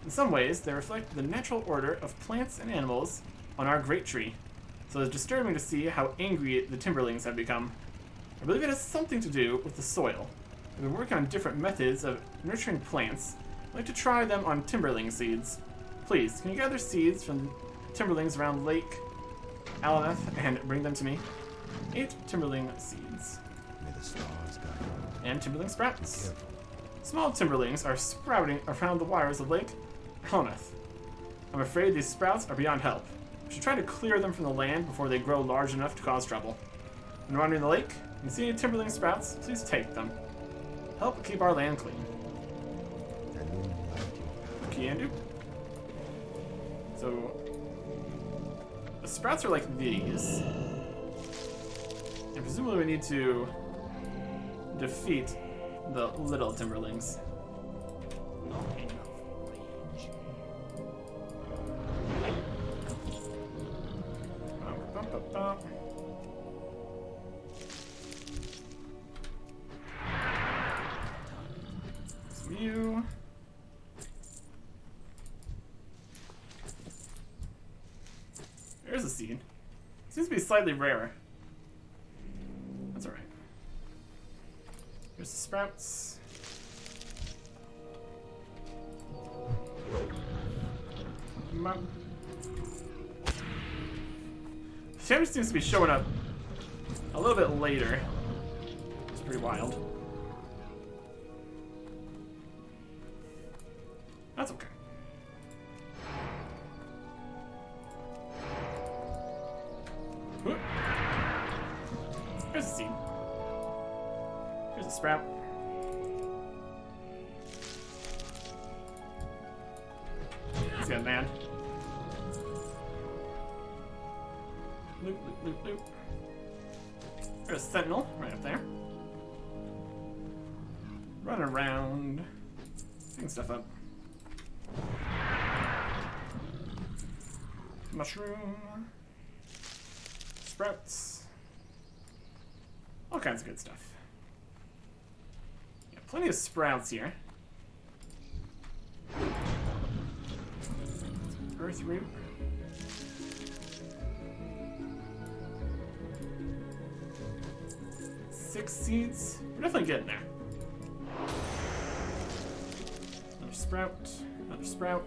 In some ways, they reflect the natural order of plants and animals on our great tree. So it's disturbing to see how angry the Timberlings have become. I believe it has something to do with the soil. I've been working on different methods of nurturing plants. I'd like to try them on Timberling seeds. Please, can you gather seeds from Timberlings around Lake Alaneth and bring them to me? 8 Timberling seeds. May the stars guide you. And Timberling sprouts. Careful. Small Timberlings are sprouting around the waters of Lake Alaneth. I'm afraid these sprouts are beyond help. We should try to clear them from the land before they grow large enough to cause trouble. When wandering the lake, if you see any Timberling sprouts, please take them. Help keep our land clean. Can do. So, the sprouts are like these. And presumably we need to defeat the little Timberlings. Not enough range. Bum, bum, bum. Some you. There's a seed. Seems to be slightly rarer. That's alright. Here's the sprouts. Damage seems to be showing up a little bit later. It's pretty wild. That's okay. Whoop. Here's a seed. Here's a sprout. He's got man. Loop, loop, loop, loop. There's a sentinel right up there. Running around, picking stuff up. Mushroom. Sprouts. All kinds of good stuff. Yeah, plenty of sprouts here. Earth root. Six seeds. We're definitely getting there. Another sprout. Another sprout.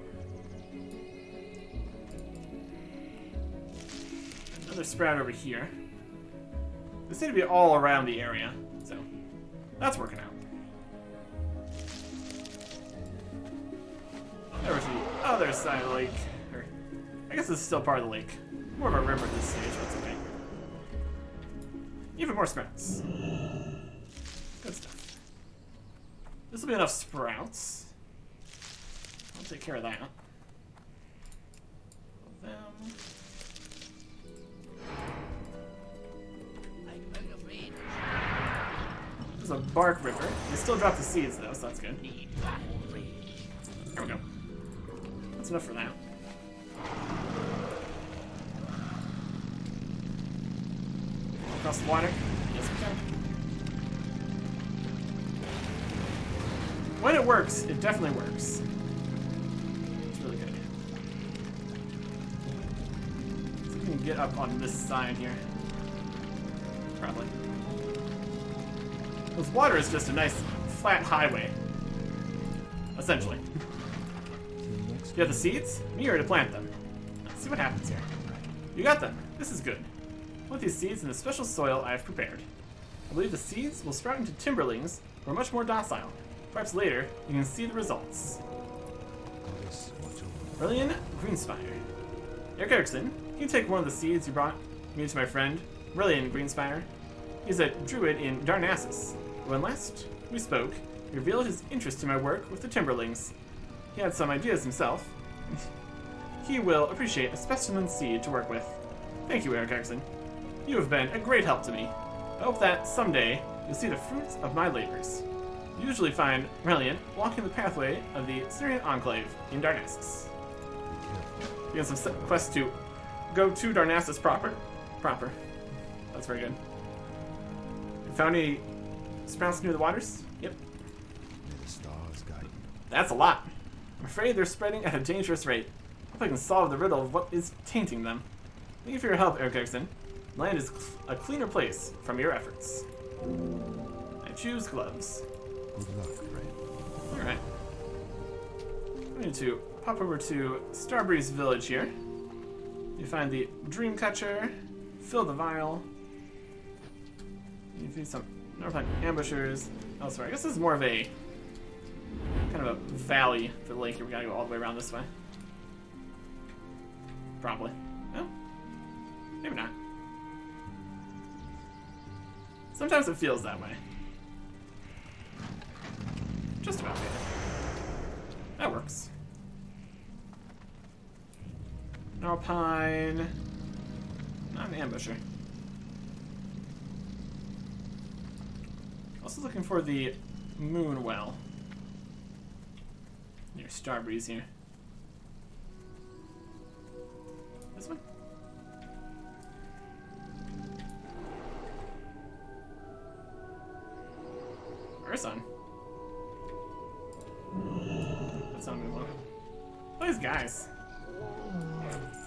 Another sprout over here. They seem to be all around the area, so that's working out. There was the other side of the lake. Or, I guess this is still part of the lake. More of a river at this stage, but it's okay. Even more sprouts. Good stuff. This will be enough sprouts. I'll take care of that. Them. I'm out of range. There's a bark river. They still drop the seeds though, so that's good. Need more range. There we go. That's enough for that. Across the water. Yes, we can. When it works, it definitely works. It's really good. So we can get up on this side here. Probably. This water is just a nice flat highway. Essentially. You have the seeds? I'm here to plant them. Let's see what happens here. You got them. This is good. Put these seeds in the special soil I have prepared. I believe the seeds will sprout into Timberlings who are much more docile. Perhaps later, you can see the results. Brilliant Greenspire. Eric Erickson, can you take one of the seeds you brought me to my friend, Brilliant Greenspire? He's a druid in Darnassus. When last we spoke, he revealed his interest in my work with the Timberlings. He had some ideas himself. He will appreciate a specimen seed to work with. Thank you, Eric Erickson. You have been a great help to me. I hope that someday you'll see the fruits of my labors. You usually find Reliant walking the pathway of the Syrian Enclave in Darnassus. You have some quests to go to Darnassus proper. That's very good. You found any sprouts near the waters? Yep. That's a lot. I'm afraid they're spreading at a dangerous rate. Hope I can solve the riddle of what is tainting them. Thank you for your help, Eric Erickson. Land is a cleaner place from your efforts. I choose gloves. Good luck, friend. Alright. We need to pop over to Starbreeze Village here. You find the Dreamcatcher, fill the vial. You see some Northland ambushers elsewhere. I guess this is more of a kind of a valley for the lake here. We gotta go all the way around this way. Probably. No? Maybe not. Sometimes it feels that way. Just about there. That works. Alpine. Not an ambusher. Also looking for the moon well. Near Starbreeze here. This one? Urson. That's not a moon well. Oh, these guys.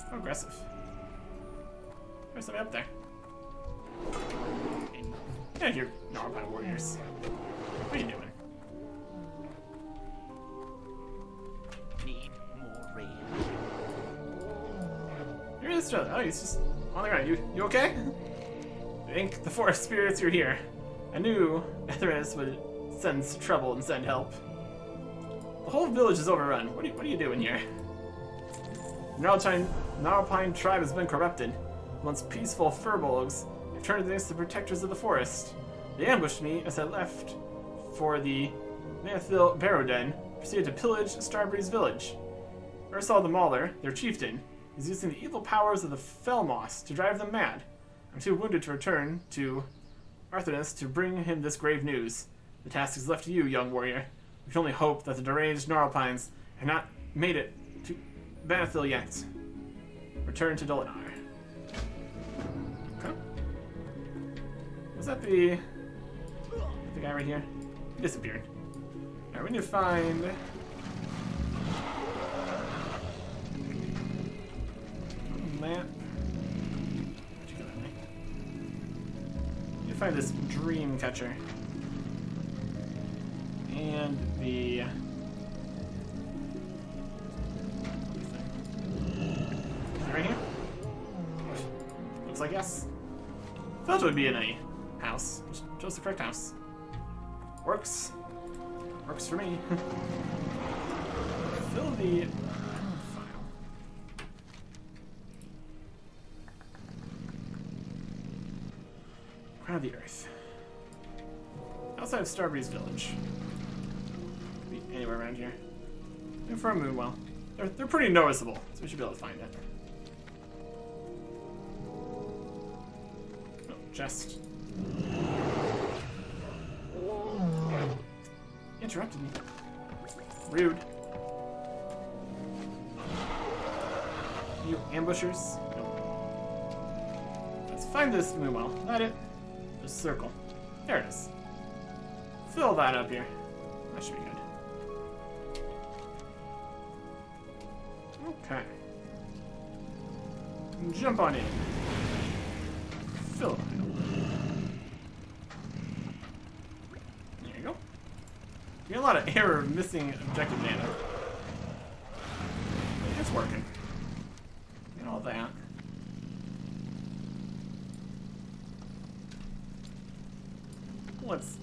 How aggressive. There's somebody up there. Yeah, you're Narvine warriors. What are you doing? Need more rain. You're in this. Oh, he's just on the ground. You okay? I think the forest spirits you're here. I knew Anachronist would sense trouble and send help. The whole village is overrun. What are you doing here? Naralpine tribe has been corrupted. Once peaceful furbolgs have turned against the protectors of the forest. They ambushed me as I left for the Manthil Barrow Den, proceeded to pillage Starbreeze village. Ursal the Mauler, their chieftain, is using the evil powers of the Fellmoss to drive them mad. I'm too wounded to return to Anachronist to bring him this grave news. The task is left to you, young warrior. We can only hope that the deranged Gnarlpines have not made it to Manthil yet. Return to Dolinar. Okay. Was that the guy right here? He disappeared. Alright, we need to find... map. You need to find this dream catcher. And the... Is it right here? Looks like yes. Thought it would be in a house. Just chose the correct house. Works. Works for me. Fill the file. Crown of the Earth. Outside of Starbreeze Village. Could be anywhere around here. Looking for a moon well. They're pretty noticeable, so we should be able to find it. Oh, chest. Interrupted me. Rude. You ambushers? Nope. Let's find this moon well. Not it. The circle. There it is. Fill that up here. That should be good. Okay. Jump on in. Fill it. There you go. You get a lot of error missing objective data. It's working. And all that. Let's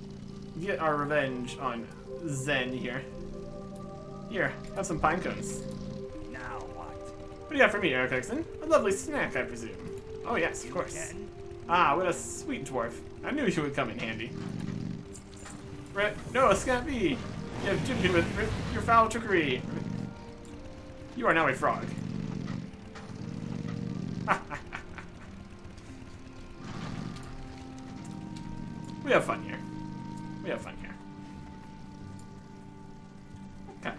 get our revenge on Zen here. Here, have some pine cones. Now what? What do you got for me, Eric Erickson? A lovely snack, I presume. Oh yes, of course. Again? Ah, what a sweet dwarf. I knew you would come in handy. No, Scampi! You have duped me with your foul trickery. You are now a frog. We have fun here. We have fun here. Okay.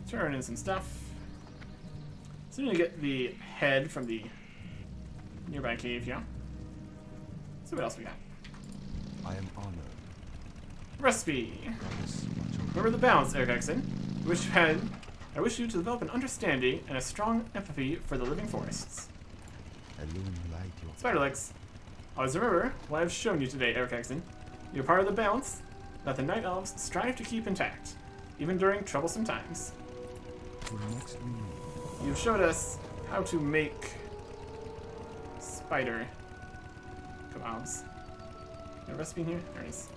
Turn in some stuff. So we need to get the head from the nearby cave here. See what else we got. I am honored. Recipe. Remember the balance, Eric Exon. I wish you to develop an understanding and a strong empathy for the living forests. Spiderlegs. Always remember what I've shown you today, Eric Exon. You're part of the balance that the Night Elves strive to keep intact, even during troublesome times. You've showed us how to make spider kebabs. Got a recipe in here? There it is.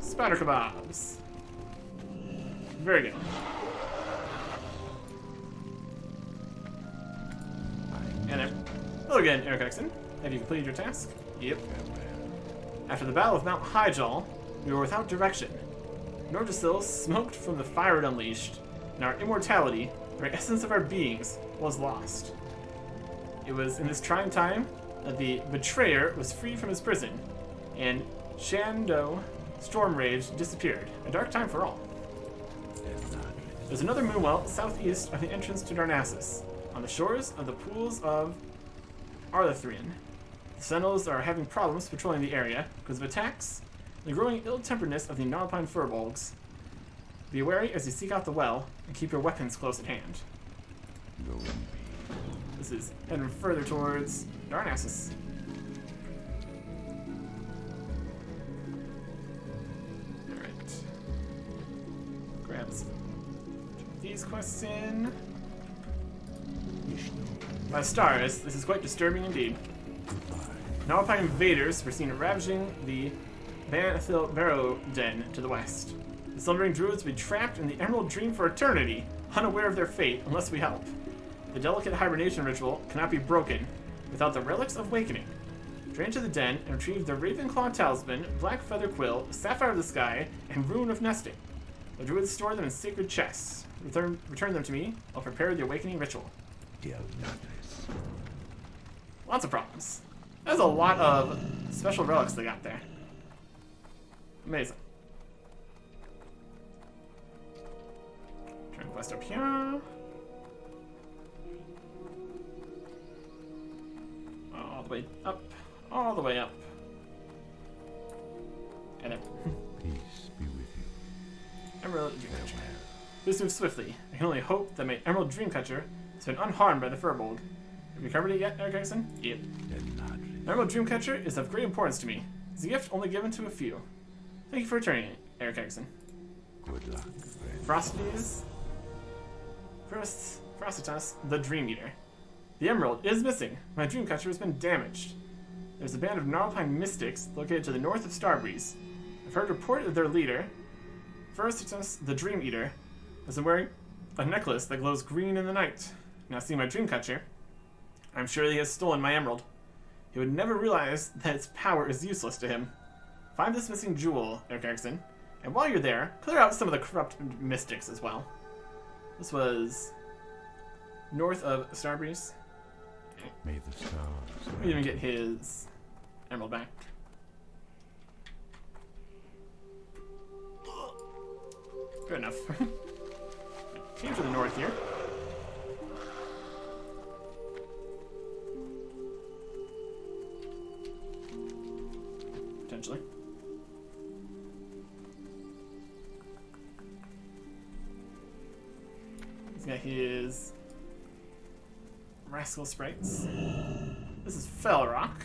Spider kebabs. Very good. And there. Hello again, Eric Exon. Have you completed your task? Yep. After the Battle of Mount Highjaw, we were without direction. Nordisil smoked from the fire it unleashed, and our immortality, the very essence of our beings, was lost. It was in this trying time that the Betrayer was freed from his prison, and Shando Storm Rage disappeared. A dark time for all. There's another moonwell southeast of the entrance to Darnassus, on the shores of the pools of Arlethrian. The Sentinels are having problems patrolling the area because of attacks and the growing ill-temperedness of the Gnarlpine Furbolgs. Be wary as you seek out the well, and keep your weapons close at hand. This is heading further towards Darnassus. Alright. Grab these quests in. My stars, this is quite disturbing indeed. Gnarlpine invaders were seen ravaging the Banthil Barrow Den to the west. The slumbering druids will be trapped in the Emerald Dream for eternity, unaware of their fate unless we help. The delicate hibernation ritual cannot be broken without the relics of awakening. Drain to the den and retrieve the Ravenclaw Talisman, Black Feather Quill, Sapphire of the Sky, and Rune of Nesting. The druids store them in sacred chests. Return them to me. I'll prepare the awakening ritual. Lots of problems. There's a lot of special relics they got there. Amazing. Turn quest up here. All the way up. All the way up. And then. Peace be with you. Emerald Dreamcatcher. Please move swiftly. I can only hope that my Emerald Dreamcatcher has been unharmed by the Furbolg. Have you covered it yet, Eric Exon? Yep. Emerald Dreamcatcher is of great importance to me. It's a gift only given to a few. Thank you for returning it, Eric Exon. Good luck, friend. Frostities. Frostitas, the Dream Eater. The emerald is missing. My Dreamcatcher has been damaged. There's a band of Gnarlpine mystics located to the north of Starbreeze. I've heard report of their leader, Frostitas, the Dream Eater, has been wearing a necklace that glows green in the night. Now seeing my Dreamcatcher, I'm sure he has stolen my emerald. He would never realize that its power is useless to him. Find this missing jewel, Eric Erickson, and while you're there, clear out some of the corrupt mystics as well. This was north of Starbreeze. May the stars. We didn't even get his emerald back. Good enough. Change to the north here. Potentially. He's got his Rascal Sprites. This is Fell Rock.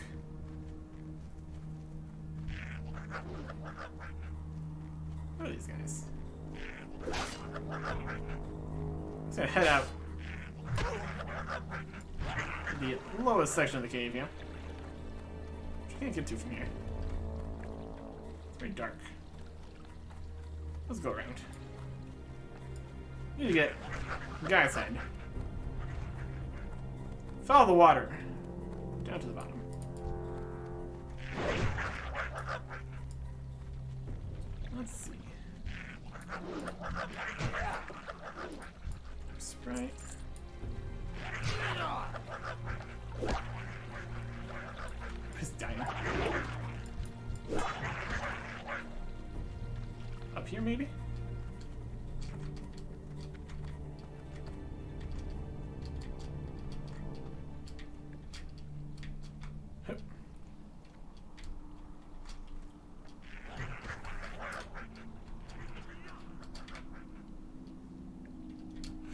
What are these guys? I'm just gonna head out to the lowest section of the cave here. Which I can't get to from here. It's very dark. Let's go around. Need to get guy's head. Follow the water. Down to the bottom. Let's see. Sprite. Just dying. Up here, maybe?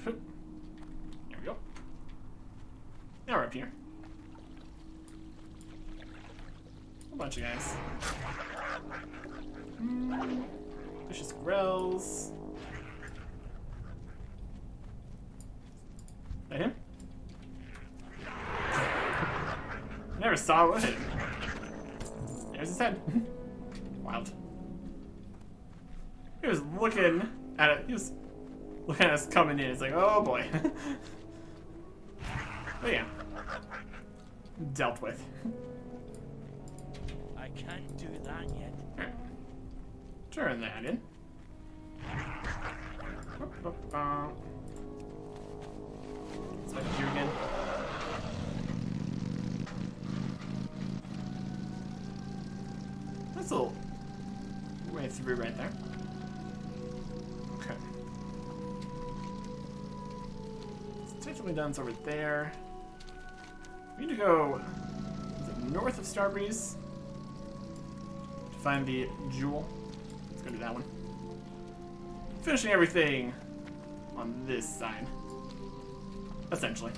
There we go. Now we're up here. A bunch of guys. Vicious grells. That him? Never saw what hit him. There's his head. Wild. He was looking at it. He was looking at us coming in. It's like, oh boy. But yeah. Dealt with. I can't do that yet. Alright. Turn that in. It's back here again. That's a little way through right there. Okay. It's technically done, it's over there. We need to go north of Starbreeze to find the jewel. Let's go do that one. Finishing everything on this side, essentially.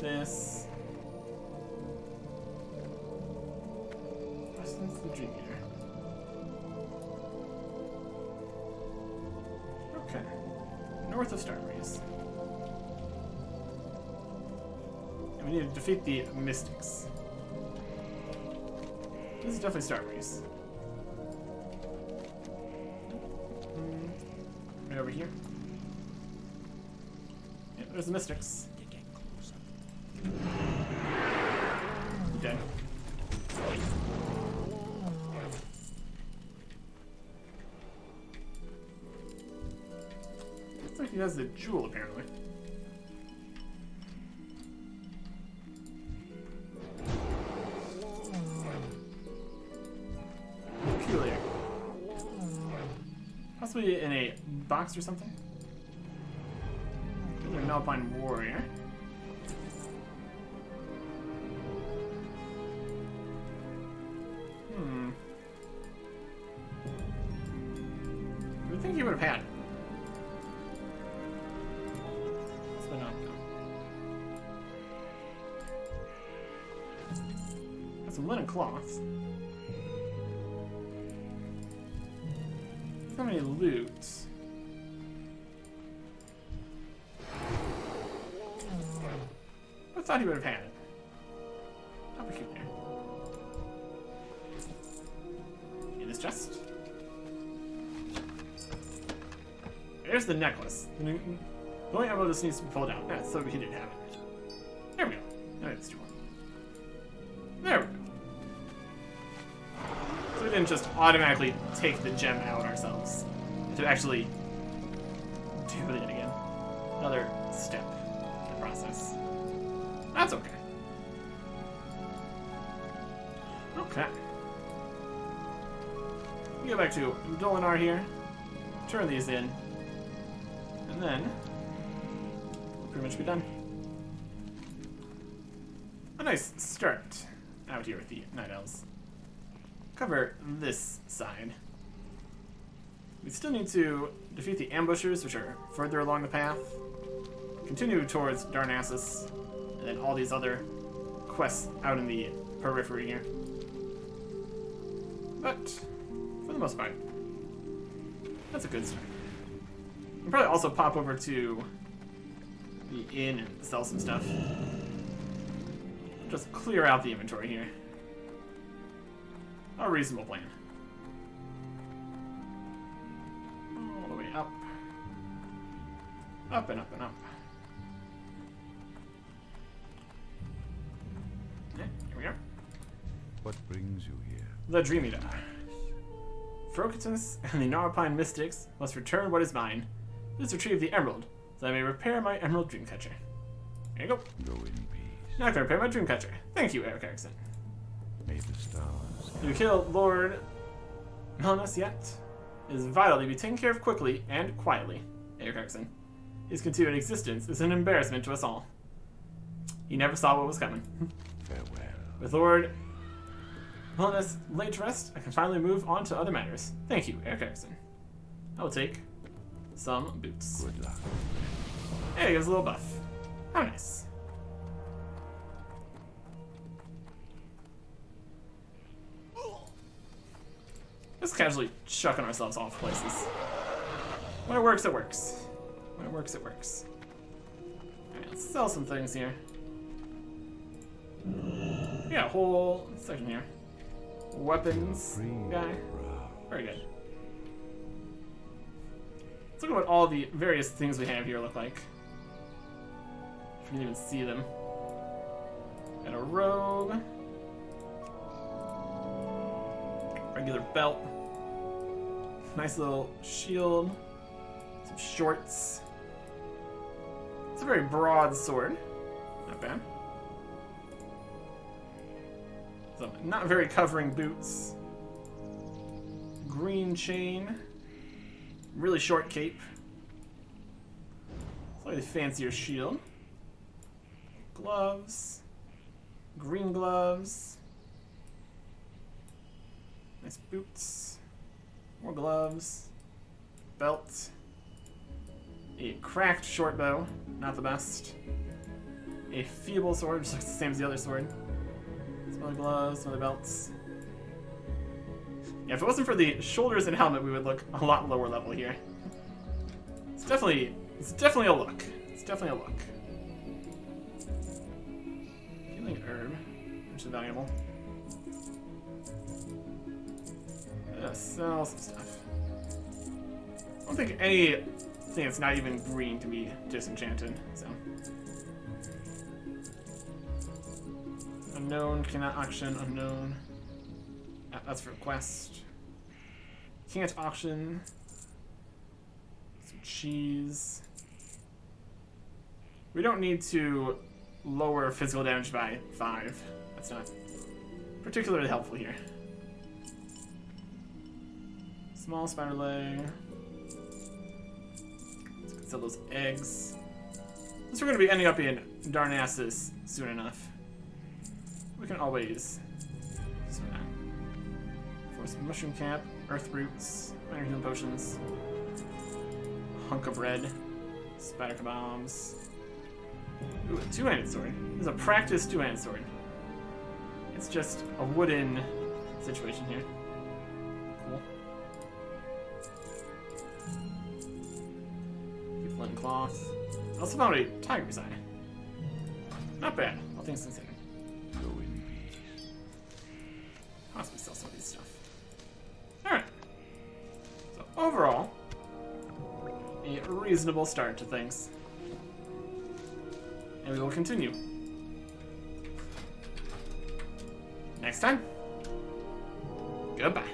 This. That's the Dream Eater. Okay. North of Starbreeze. And we need to defeat the Mystics. This is definitely Starbreeze. Right over here. Yep, there's the Mystics. To get closer. Dead. Looks like he has the jewel, apparently. Peculiar. Possibly in a box or something? An Alpine warrior. I would think he would have had it. But not. Got some linen cloths. How many loots? I thought he would have had it. How peculiar. In his chest. There's the necklace. The only emerald just needs to be pulled out. Yeah, so he didn't have it. There we go. Now it's two more. There we go. So we didn't just automatically take the gem out ourselves. To actually do it again. Another step in the process. That's okay. Okay. We go back to Dolinar here. Turn these in. And then we'll pretty much be done. A nice start out here with the Night Elves. Cover this side. We still need to defeat the ambushers, which are further along the path. Continue towards Darnassus, and then all these other quests out in the periphery here. But for the most part, that's a good start. We'll probably also pop over to the inn and sell some stuff. Just clear out the inventory here. A reasonable plan. All the way up. Up and up and up. Yeah, here we are. What brings you here? The Dream Eater. Frocatus and the Narpine Mystics must return what is mine. Please retrieve the emerald, so I may repair my emerald dreamcatcher. There you go. Go in peace. Now I can repair my dreamcatcher. Thank you, Eric Erickson. May the stars If you kill Lord Melnus yet, it is vital to be taken care of quickly and quietly, Eric Erickson. His continued existence is an embarrassment to us all. He never saw what was coming. farewell. With Lord Well, in this late rest, I can finally move on to other matters. Thank you, Eric Erickson. I will take some boots. Good luck. Hey, gives a little buff. How nice. Just casually chucking ourselves off places. When it works, it works. When it works, it works. Alright, let's sell some things here. Yeah, a whole section here. Weapons guy. Very good. Let's look at what all the various things we have here look like. If you can even see them. Got a robe. Regular belt. Nice little shield. Some shorts. It's a very broad sword. Not bad. Some not very covering boots. Green chain. Really short cape. Slightly fancier shield. Gloves. Green gloves. Nice boots. More gloves. Belt. A cracked short bow. Not the best. A feeble sword, which looks the same as the other sword. Some other gloves, some other belts. Yeah, if it wasn't for the shoulders and helmet, we would look a lot lower level here. It's definitely a look. It's definitely a look. Healing herb, which is valuable. Sell some stuff. I don't think anything that's not even green can be disenchanted, so. Unknown, cannot auction, unknown. That's for a quest. Can't auction. Some cheese. We don't need to lower physical damage by 5. That's not particularly helpful here. Small spider leg. Let's sell those eggs. Since we're going to be ending up in Darnassus soon enough, we can always sort that. Force mushroom cap, earth roots, minor healing potions, hunk of bread, spider bombs. Ooh, a two-handed sword. This is a practice two-handed sword. It's just a wooden situation here. Cool. Keep linen cloth. I also found a tiger's eye. Not bad, all things considered. Go in peace. Possibly sell some of these stuff. Alright. So overall, a reasonable start to things. And we will continue. Next time. Goodbye.